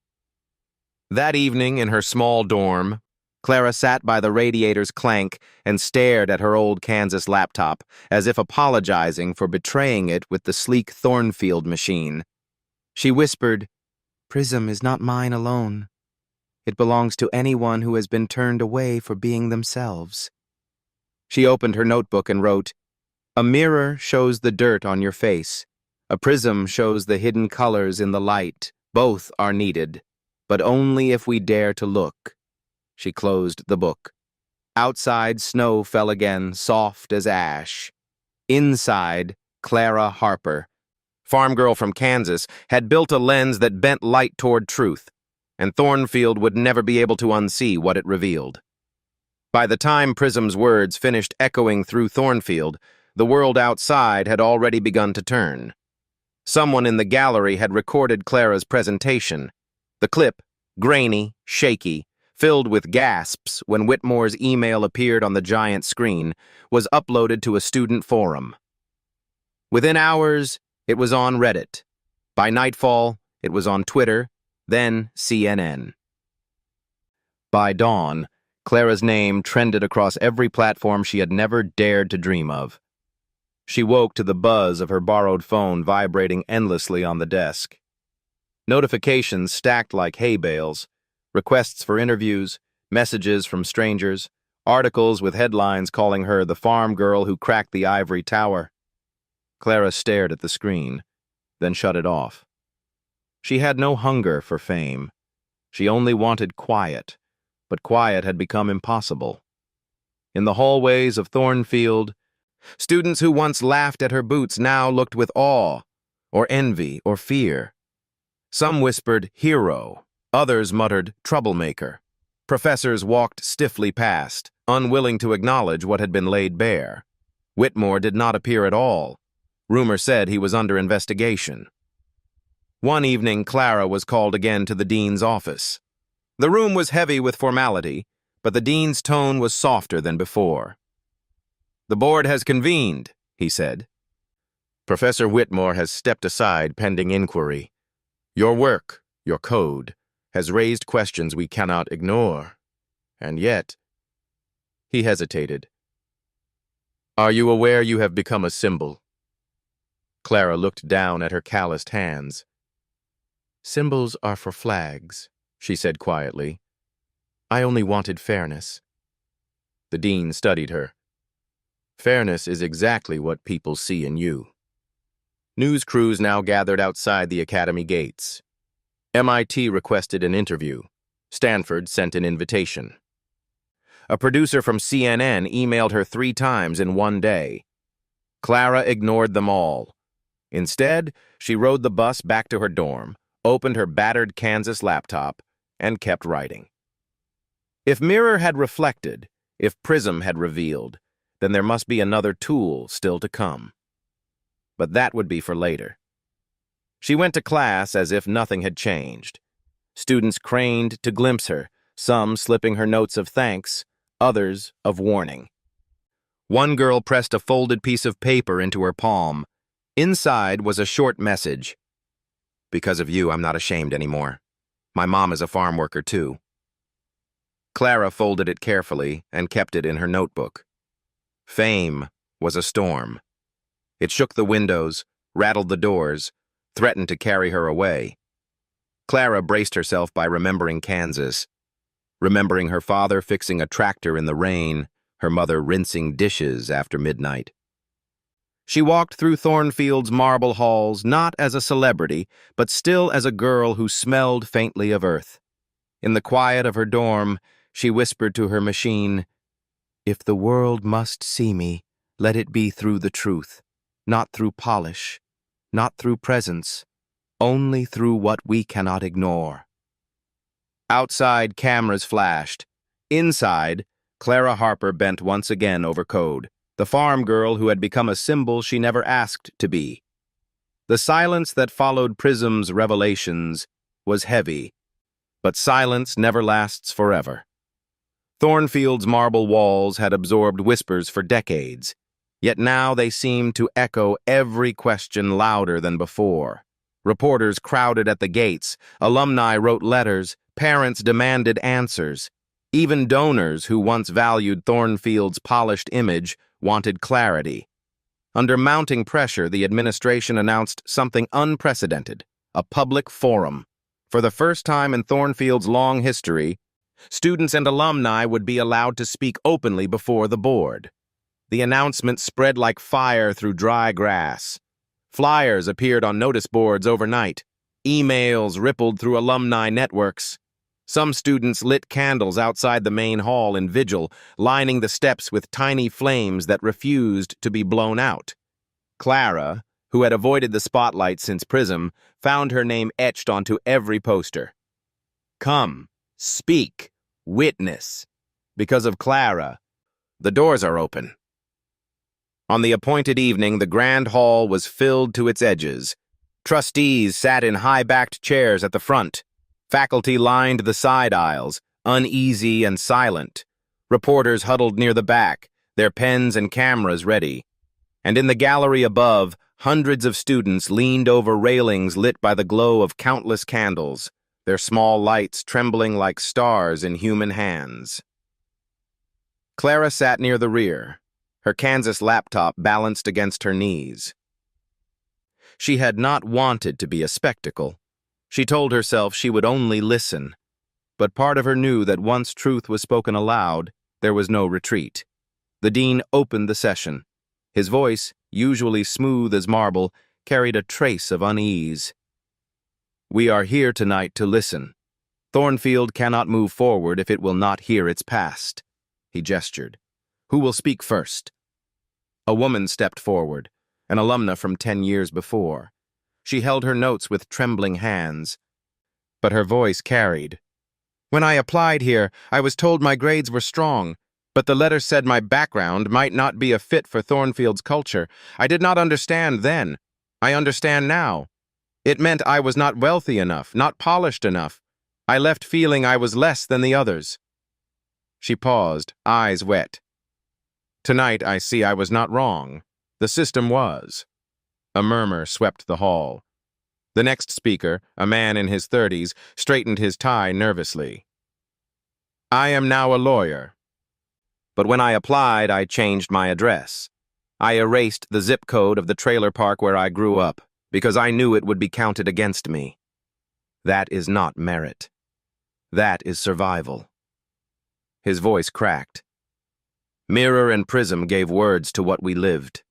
That evening in her small dorm, Clara sat by the radiator's clank and stared at her old Kansas laptop, as if apologizing for betraying it with the sleek Thornfield machine. She whispered, "Prism is not mine alone. It belongs to anyone who has been turned away for being themselves." She opened her notebook and wrote, "A mirror shows the dirt on your face. A prism shows the hidden colors in the light. Both are needed, but only if we dare to look." She closed the book. Outside, snow fell again, soft as ash. Inside, Clara Harper, Farmgirl from Kansas, had built a lens that bent light toward truth, and Thornfield would never be able to unsee what it revealed. By the time Prism's words finished echoing through Thornfield, the world outside had already begun to turn. Someone in the gallery had recorded Clara's presentation. The clip, grainy, shaky, filled with gasps when Whitmore's email appeared on the giant screen, was uploaded to a student forum. Within hours, it was on Reddit. By nightfall, it was on Twitter, then CNN. By dawn, Clara's name trended across every platform she had never dared to dream of. She woke to the buzz of her borrowed phone vibrating endlessly on the desk. Notifications stacked like hay bales, requests for interviews, messages from strangers, articles with headlines calling her the farm girl who cracked the ivory tower. Clara stared at the screen, then shut it off. She had no hunger for fame. She only wanted quiet, but quiet had become impossible. In the hallways of Thornfield, students who once laughed at her boots now looked with awe, or envy, or fear. Some whispered, "hero." Others muttered, "troublemaker." Professors walked stiffly past, unwilling to acknowledge what had been laid bare. Whitmore did not appear at all. Rumor said he was under investigation. One evening, Clara was called again to the dean's office. The room was heavy with formality, but the dean's tone was softer than before. "The board has convened," he said. "Professor Whitmore has stepped aside pending inquiry. Your work, your code, has raised questions we cannot ignore. And yet—" He hesitated. "Are you aware you have become a symbol?" Clara looked down at her calloused hands. "Symbols are for flags," she said quietly. I only wanted fairness. The dean studied her. Fairness is exactly what people see in you. News crews now gathered outside the academy gates. MIT requested an interview. Stanford sent an invitation. A producer from CNN emailed her 3 times in one day. Clara ignored them all. Instead, she rode the bus back to her dorm, opened her battered Kansas laptop, and kept writing. If Mirror had reflected, if Prism had revealed, then there must be another tool still to come. But that would be for later. She went to class as if nothing had changed. Students craned to glimpse her, some slipping her notes of thanks, others of warning. One girl pressed a folded piece of paper into her palm. Inside was a short message. Because of you, I'm not ashamed anymore. My mom is a farm worker, too. Clara folded it carefully and kept it in her notebook. Fame was a storm. It shook the windows, rattled the doors, threatened to carry her away. Clara braced herself by remembering Kansas, remembering her father fixing a tractor in the rain, her mother rinsing dishes after midnight. She walked through Thornfield's marble halls not as a celebrity, but still as a girl who smelled faintly of earth. In the quiet of her dorm, she whispered to her machine, "If the world must see me, let it be through the truth, not through polish, not through presence, only through what we cannot ignore." Outside, cameras flashed. Inside, Clara Harper bent once again over code, the farm girl who had become a symbol she never asked to be. The silence that followed Prism's revelations was heavy, but silence never lasts forever. Thornfield's marble walls had absorbed whispers for decades, yet now they seemed to echo every question louder than before. Reporters crowded at the gates, alumni wrote letters, parents demanded answers. Even donors who once valued Thornfield's polished image wanted clarity. Under mounting pressure, the administration announced something unprecedented, a public forum. For the first time in Thornfield's long history, students and alumni would be allowed to speak openly before the board. The announcement spread like fire through dry grass. Flyers appeared on notice boards overnight. Emails rippled through alumni networks. Some students lit candles outside the main hall in vigil, lining the steps with tiny flames that refused to be blown out. Clara, who had avoided the spotlight since Prism, found her name etched onto every poster. Come, speak, witness. Because of Clara, the doors are open. On the appointed evening, the grand hall was filled to its edges. Trustees sat in high-backed chairs at the front. Faculty lined the side aisles, uneasy and silent. Reporters huddled near the back, their pens and cameras ready. And in the gallery above, hundreds of students leaned over railings lit by the glow of countless candles, their small lights trembling like stars in human hands. Clara sat near the rear, her Kansas laptop balanced against her knees. She had not wanted to be a spectacle. She told herself she would only listen. But part of her knew that once truth was spoken aloud, there was no retreat. The dean opened the session. His voice, usually smooth as marble, carried a trace of unease. We are here tonight to listen. Thornfield cannot move forward if it will not hear its past. He gestured. Who will speak first? A woman stepped forward, an alumna from 10 years before. She held her notes with trembling hands, but her voice carried. When I applied here, I was told my grades were strong, but the letter said my background might not be a fit for Thornfield's culture. I did not understand then. I understand now. It meant I was not wealthy enough, not polished enough. I left feeling I was less than the others. She paused, eyes wet. Tonight I see I was not wrong. The system was. A murmur swept the hall. The next speaker, a man in his 30s, straightened his tie nervously. I am now a lawyer. But when I applied, I changed my address. I erased the zip code of the trailer park where I grew up, because I knew it would be counted against me. That is not merit. That is survival. His voice cracked. Mirror and prism gave words to what we lived.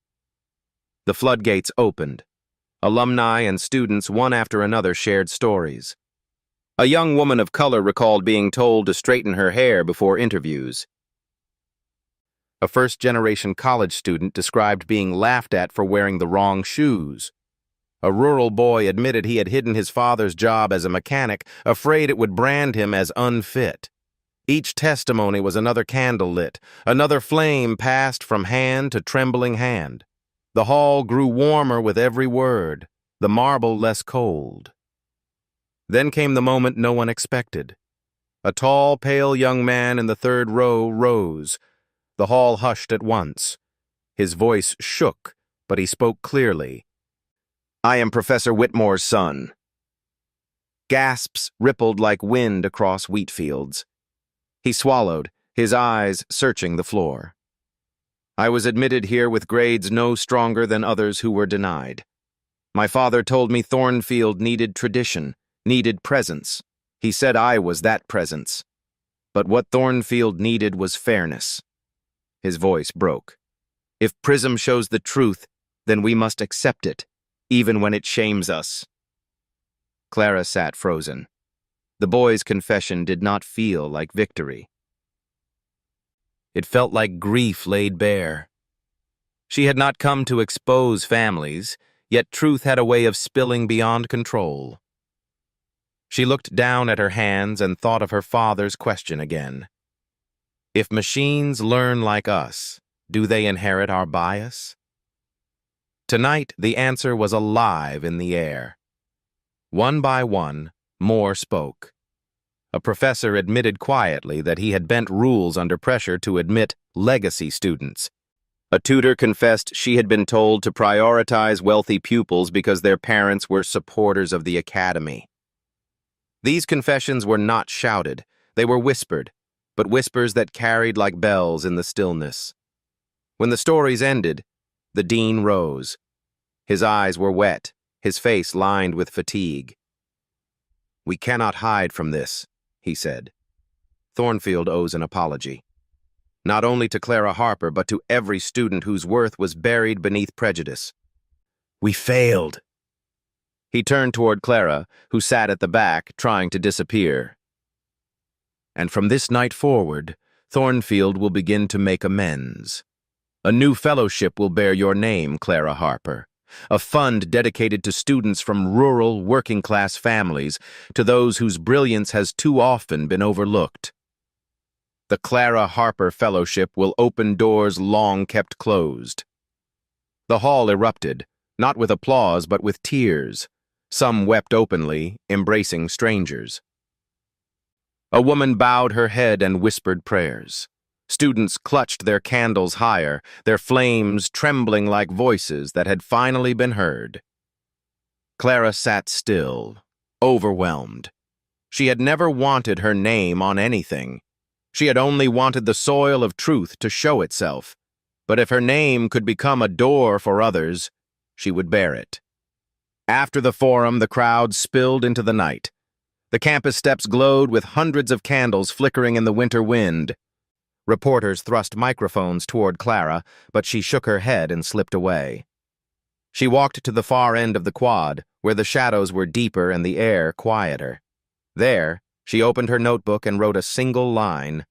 The floodgates opened. Alumni and students, one after another, shared stories. A young woman of color recalled being told to straighten her hair before interviews. A first-generation college student described being laughed at for wearing the wrong shoes. A rural boy admitted he had hidden his father's job as a mechanic, afraid it would brand him as unfit. Each testimony was another candle lit, another flame passed from hand to trembling hand. The hall grew warmer with every word, the marble less cold. Then came the moment no one expected. A tall, pale young man in the third row rose. The hall hushed at once. His voice shook, but he spoke clearly. "I am Professor Whitmore's son." Gasps rippled like wind across wheat fields. He swallowed, his eyes searching the floor. "I was admitted here with grades no stronger than others who were denied. My father told me Thornfield needed tradition, needed presence. He said I was that presence. But what Thornfield needed was fairness." His voice broke. "If Prism shows the truth, then we must accept it, even when it shames us." Clara sat frozen. The boy's confession did not feel like victory. It felt like grief laid bare. She had not come to expose families, yet truth had a way of spilling beyond control. She looked down at her hands and thought of her father's question again. If machines learn like us, do they inherit our bias? Tonight, the answer was alive in the air. One by one, more spoke. A professor admitted quietly that he had bent rules under pressure to admit legacy students. A tutor confessed she had been told to prioritize wealthy pupils because their parents were supporters of the academy. These confessions were not shouted, they were whispered, but whispers that carried like bells in the stillness. When the stories ended, the dean rose. His eyes were wet, his face lined with fatigue. "We cannot hide from this," he said. "Thornfield owes an apology. Not only to Clara Harper, but to every student whose worth was buried beneath prejudice. We failed." He turned toward Clara, who sat at the back, trying to disappear. "And from this night forward, Thornfield will begin to make amends. A new fellowship will bear your name, Clara Harper. A fund dedicated to students from rural, working-class families, to those whose brilliance has too often been overlooked. The Clara Harper Fellowship will open doors long kept closed." The hall erupted, not with applause but with tears. Some wept openly, embracing strangers. A woman bowed her head and whispered prayers. Students clutched their candles higher, their flames trembling like voices that had finally been heard. Clara sat still, overwhelmed. She had never wanted her name on anything. She had only wanted the soil of truth to show itself. But if her name could become a door for others, she would bear it. After the forum, the crowd spilled into the night. The campus steps glowed with hundreds of candles flickering in the winter wind. Reporters thrust microphones toward Clara, but she shook her head and slipped away. She walked to the far end of the quad, where the shadows were deeper and the air quieter. There, she opened her notebook and wrote a single line.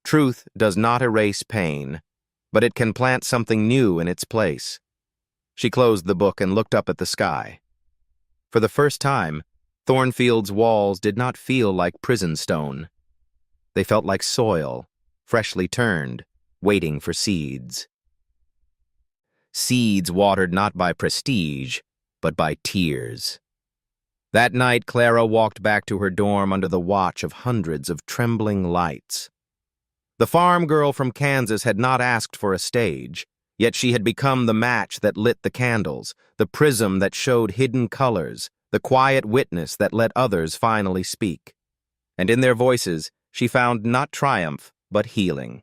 "Truth does not erase pain, but it can plant something new in its place." She closed the book and looked up at the sky. For the first time, Thornfield's walls did not feel like prison stone. They felt like soil, freshly turned, waiting for seeds. Seeds watered not by prestige, but by tears. That night, Clara walked back to her dorm under the watch of hundreds of trembling lights. The farm girl from Kansas had not asked for a stage, yet she had become the match that lit the candles, the prism that showed hidden colors, the quiet witness that let others finally speak. And in their voices, she found not triumph, but healing.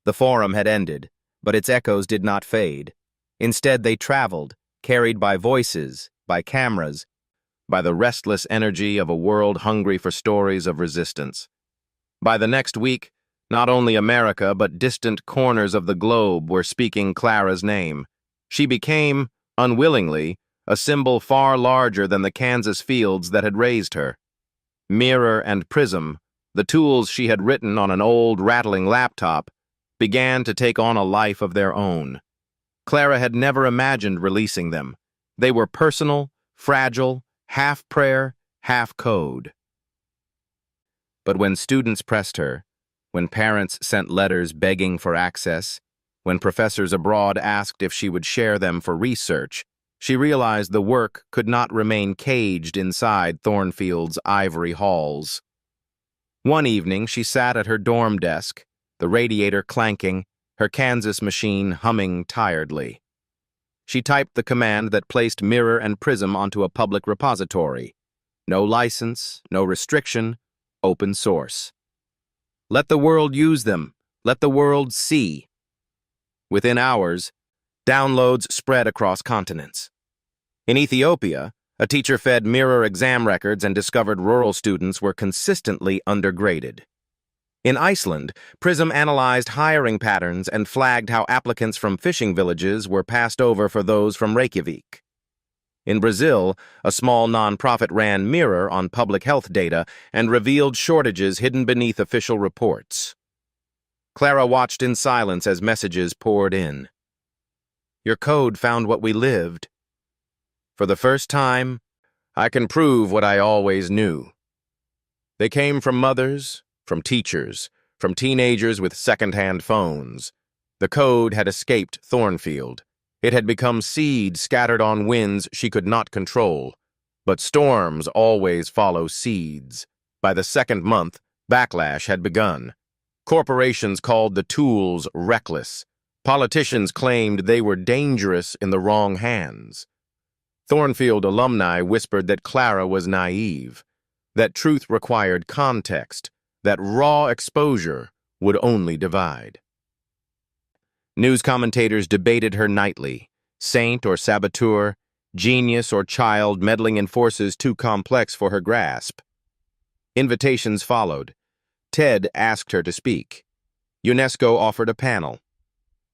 The forum had ended, but its echoes did not fade. Instead, they traveled, carried by voices, by cameras, by the restless energy of a world hungry for stories of resistance. By the next week, not only America but distant corners of the globe were speaking Clara's name. She became, unwillingly, a symbol far larger than the Kansas fields that had raised her. Mirror and prism, the tools she had written on an old, rattling laptop, began to take on a life of their own. Clara had never imagined releasing them. They were personal, fragile, half prayer, half code. But when students pressed her, when parents sent letters begging for access, when professors abroad asked if she would share them for research, she realized the work could not remain caged inside Thornfield's ivory halls. One evening, she sat at her dorm desk, the radiator clanking, her Kansas machine humming tiredly. She typed the command that placed Mirror and Prism onto a public repository. No license, no restriction, open source. Let the world use them. Let the world see. Within hours, downloads spread across continents. In Ethiopia, a teacher fed Mirror exam records and discovered rural students were consistently undergraded. In Iceland, Prism analyzed hiring patterns and flagged how applicants from fishing villages were passed over for those from Reykjavik. In Brazil, a small nonprofit ran Mirror on public health data and revealed shortages hidden beneath official reports. Clara watched in silence as messages poured in. Your code found what we lived. For the first time, I can prove what I always knew. They came from mothers, from teachers, from teenagers with second-hand phones. The code had escaped Thornfield. It had become seed scattered on winds she could not control. But storms always follow seeds. By the second month, backlash had begun. Corporations called the tools reckless. Politicians claimed they were dangerous in the wrong hands. Thornfield alumni whispered that Clara was naive, that truth required context, that raw exposure would only divide. News commentators debated her nightly, saint or saboteur, genius or child meddling in forces too complex for her grasp. Invitations followed. TED asked her to speak. UNESCO offered a panel.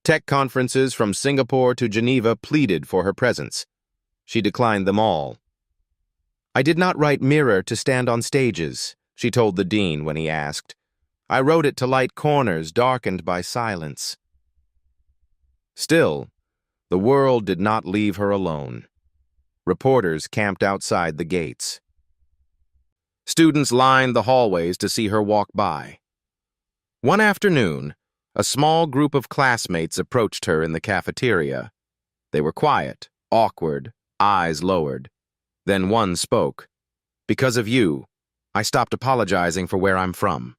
Tech conferences from Singapore to Geneva pleaded for her presence. She declined them all. I did not write Mirror to stand on stages, she told the dean when he asked. I wrote it to light corners darkened by silence. Still, the world did not leave her alone. Reporters camped outside the gates. Students lined the hallways to see her walk by. One afternoon, a small group of classmates approached her in the cafeteria. They were quiet, awkward, eyes lowered. Then one spoke. Because of you, I stopped apologizing for where I'm from.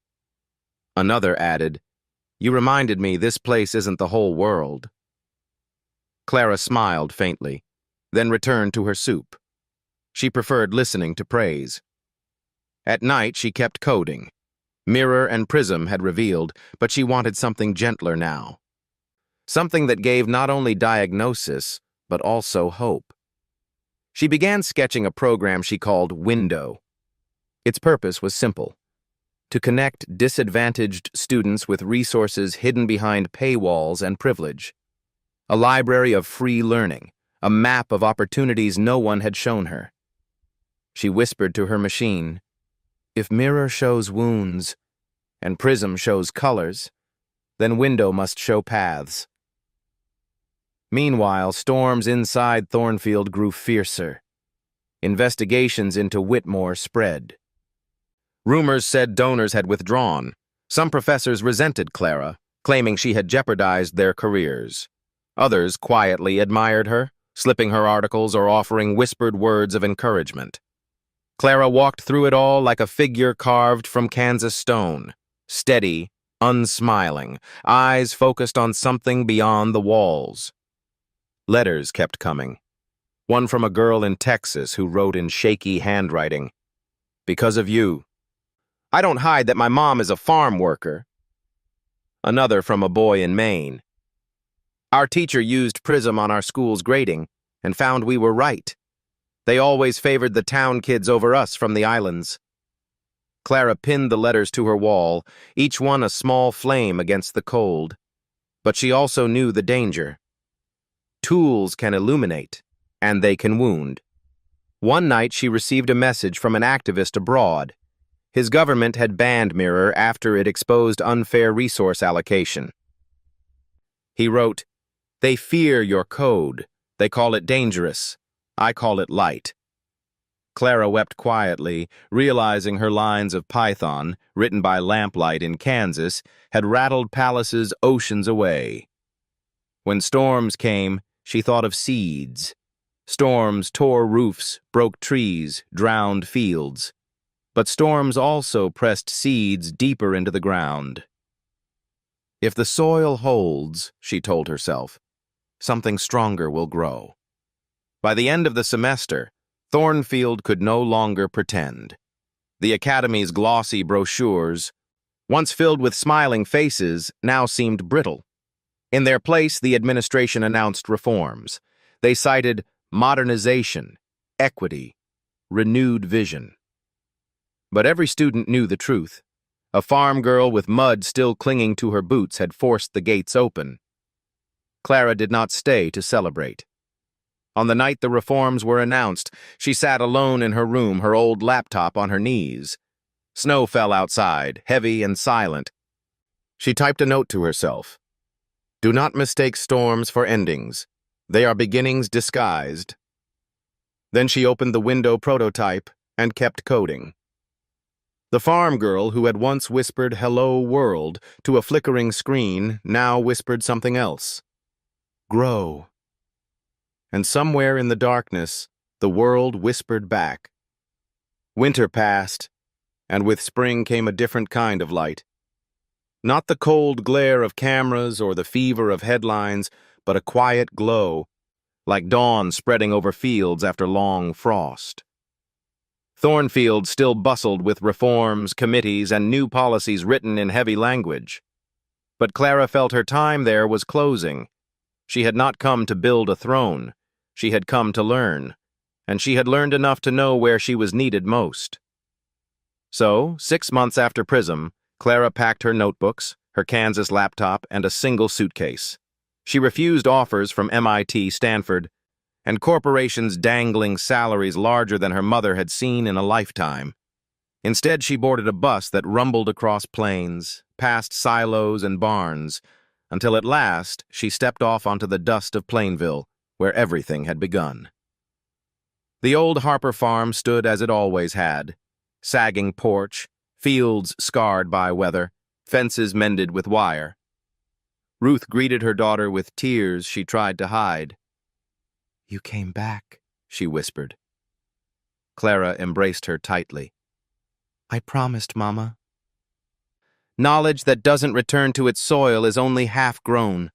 Another added, You reminded me this place isn't the whole world. Clara smiled faintly, then returned to her soup. She preferred listening to praise. At night, she kept coding. Mirror and Prism had revealed, but she wanted something gentler now. Something that gave not only diagnosis, but also hope. She began sketching a program she called Window. Its purpose was simple: to connect disadvantaged students with resources hidden behind paywalls and privilege. A library of free learning, a map of opportunities no one had shown her. She whispered to her machine, If Mirror shows wounds, and Prism shows colors, then Window must show paths. Meanwhile, storms inside Thornfield grew fiercer. Investigations into Whitmore spread. Rumors said donors had withdrawn. Some professors resented Clara, claiming she had jeopardized their careers. Others quietly admired her, slipping her articles or offering whispered words of encouragement. Clara walked through it all like a figure carved from Kansas stone, steady, unsmiling, eyes focused on something beyond the walls. Letters kept coming. One from a girl in Texas who wrote in shaky handwriting, Because of you. I don't hide that my mom is a farm worker. Another from a boy in Maine. Our teacher used Prism on our school's grading and found we were right. They always favored the town kids over us from the islands. Clara pinned the letters to her wall, each one a small flame against the cold. But she also knew the danger. Tools can illuminate, and they can wound. One night she received a message from an activist abroad. His government had banned Mirror after it exposed unfair resource allocation. He wrote, "They fear your code. They call it dangerous. I call it light." Clara wept quietly, realizing her lines of Python, written by lamplight in Kansas, had rattled palaces oceans away. When storms came, she thought of seeds. Storms tore roofs, broke trees, drowned fields. But storms also pressed seeds deeper into the ground. If the soil holds, she told herself, something stronger will grow. By the end of the semester, Thornfield could no longer pretend. The Academy's glossy brochures, once filled with smiling faces, now seemed brittle. In their place, the administration announced reforms. They cited modernization, equity, renewed vision. But every student knew the truth. A farm girl with mud still clinging to her boots had forced the gates open. Clara did not stay to celebrate. On the night the reforms were announced, she sat alone in her room, her old laptop on her knees. Snow fell outside, heavy and silent. She typed a note to herself. Do not mistake storms for endings. They are beginnings disguised. Then she opened the window prototype and kept coding. The farm girl who had once whispered "Hello, world" to a flickering screen now whispered something else. Grow. And somewhere in the darkness, the world whispered back. Winter passed, and with spring came a different kind of light. Not the cold glare of cameras or the fever of headlines, but a quiet glow, like dawn spreading over fields after long frost. Thornfield still bustled with reforms, committees, and new policies written in heavy language. But Clara felt her time there was closing. She had not come to build a throne. She had come to learn, and she had learned enough to know where she was needed most. So, 6 months after Prism, Clara packed her notebooks, her Kansas laptop, and a single suitcase. She refused offers from MIT, Stanford, and corporations dangling salaries larger than her mother had seen in a lifetime. Instead, she boarded a bus that rumbled across plains, past silos and barns, until at last she stepped off onto the dust of Plainville, where everything had begun. The old Harper farm stood as it always had, sagging porch, fields scarred by weather, fences mended with wire. Ruth greeted her daughter with tears she tried to hide. "You came back," she whispered. Clara embraced her tightly. "I promised, Mama." Knowledge that doesn't return to its soil is only half grown.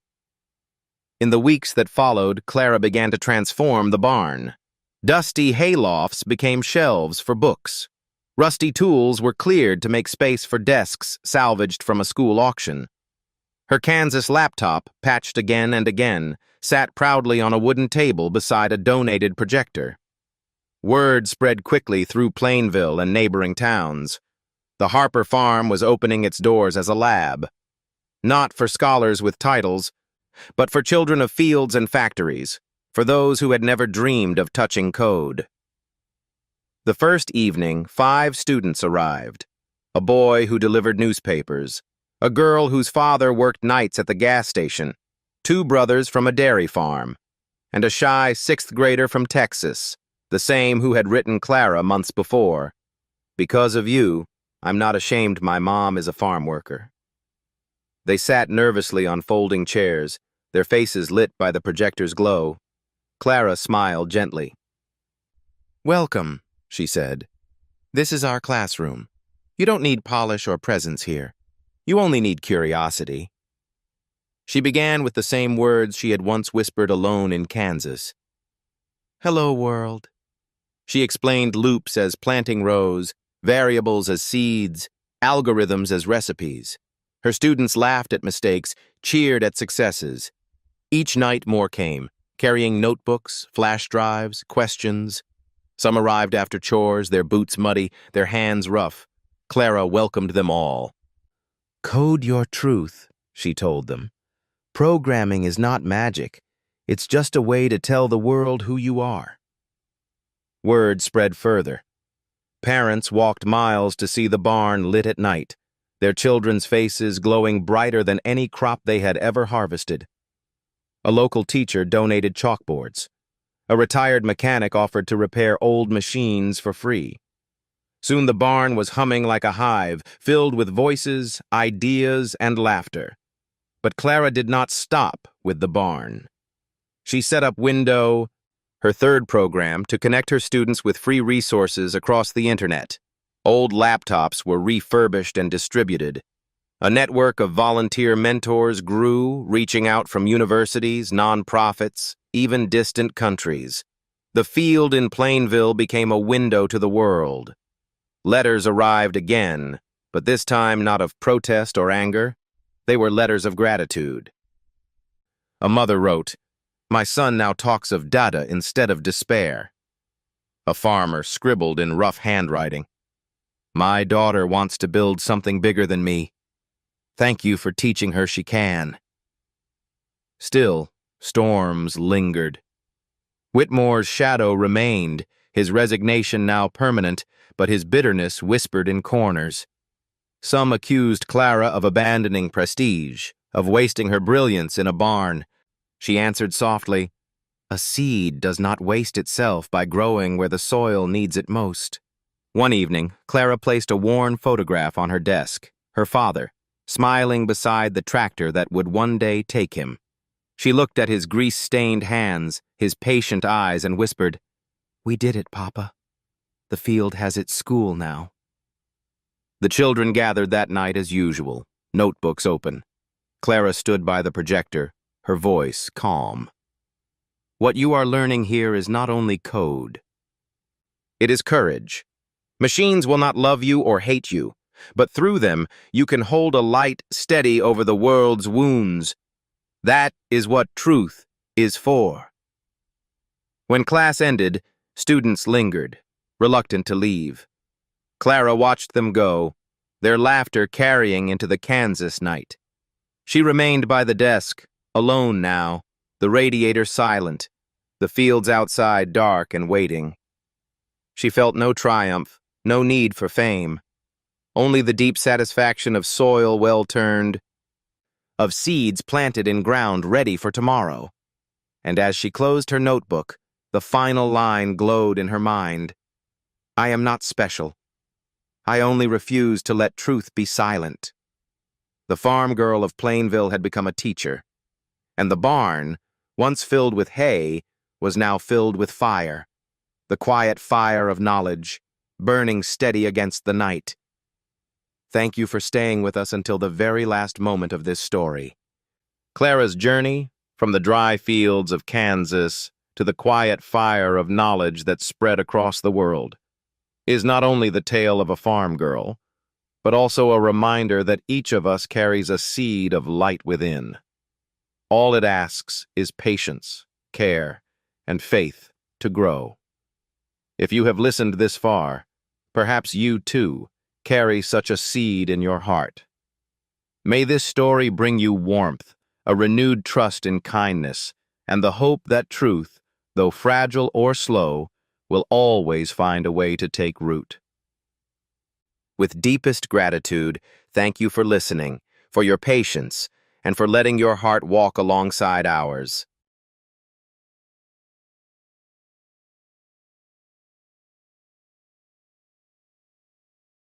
In the weeks that followed, Clara began to transform the barn. Dusty haylofts became shelves for books. Rusty tools were cleared to make space for desks salvaged from a school auction. Her Kansas laptop, patched again and again, sat proudly on a wooden table beside a donated projector. Word spread quickly through Plainville and neighboring towns. The Harper farm was opening its doors as a lab. Not for scholars with titles, but for children of fields and factories, for those who had never dreamed of touching code. The first evening, 5 students arrived. A boy who delivered newspapers, a girl whose father worked nights at the gas station, 2 brothers from a dairy farm, and a shy 6th grader from Texas, the same who had written Clara months before. "Because of you, I'm not ashamed my mom is a farm worker." They sat nervously on folding chairs, their faces lit by the projector's glow. Clara smiled gently. "Welcome," she said. "This is our classroom. You don't need polish or presents here. You only need curiosity." She began with the same words she had once whispered alone in Kansas. "Hello, world." She explained loops as planting rows, variables as seeds, algorithms as recipes. Her students laughed at mistakes, cheered at successes. Each night more came, carrying notebooks, flash drives, questions. Some arrived after chores, their boots muddy, their hands rough. Clara welcomed them all. "Code your truth," she told them. "Programming is not magic. It's just a way to tell the world who you are." Word spread further. Parents walked miles to see the barn lit at night, their children's faces glowing brighter than any crop they had ever harvested. A local teacher donated chalkboards. A retired mechanic offered to repair old machines for free. Soon the barn was humming like a hive, filled with voices, ideas, and laughter. But Clara did not stop with the barn. She set up Window, her third program, to connect her students with free resources across the internet. Old laptops were refurbished and distributed. A network of volunteer mentors grew, reaching out from universities, nonprofits, even distant countries. The field in Plainville became a window to the world. Letters arrived again, but this time not of protest or anger. They were letters of gratitude. A mother wrote, "My son now talks of dada instead of despair." A farmer scribbled in rough handwriting, "My daughter wants to build something bigger than me. Thank you for teaching her she can." Still, storms lingered. Whitmore's shadow remained, his resignation now permanent, but his bitterness whispered in corners. Some accused Clara of abandoning prestige, of wasting her brilliance in a barn. She answered softly, "A seed does not waste itself by growing where the soil needs it most." One evening, Clara placed a worn photograph on her desk, her father, smiling beside the tractor that would one day take him. She looked at his grease-stained hands, his patient eyes, and whispered, "We did it, Papa. The field has its school now." The children gathered that night as usual, notebooks open. Clara stood by the projector, her voice calm. "What you are learning here is not only code. It is courage. Machines will not love you or hate you, but through them you can hold a light steady over the world's wounds. That is what truth is for." When class ended, students lingered, reluctant to leave. Clara watched them go, their laughter carrying into the Kansas night. She remained by the desk, alone now, the radiator silent, the fields outside dark and waiting. She felt no triumph, no need for fame, only the deep satisfaction of soil well turned, of seeds planted in ground ready for tomorrow. And as she closed her notebook, the final line glowed in her mind. "I am not special. I only refuse to let truth be silent." The farm girl of Plainville had become a teacher, and the barn, once filled with hay, was now filled with fire, the quiet fire of knowledge, burning steady against the night. Thank you for staying with us until the very last moment of this story. Clara's journey, from the dry fields of Kansas to the quiet fire of knowledge that spread across the world, is not only the tale of a farm girl, but also a reminder that each of us carries a seed of light within. All it asks is patience, care, and faith to grow. If you have listened this far, perhaps you, too, carry such a seed in your heart. May this story bring you warmth, a renewed trust in kindness, and the hope that truth, though fragile or slow, will always find a way to take root. With deepest gratitude, thank you for listening, for your patience, and for letting your heart walk alongside ours.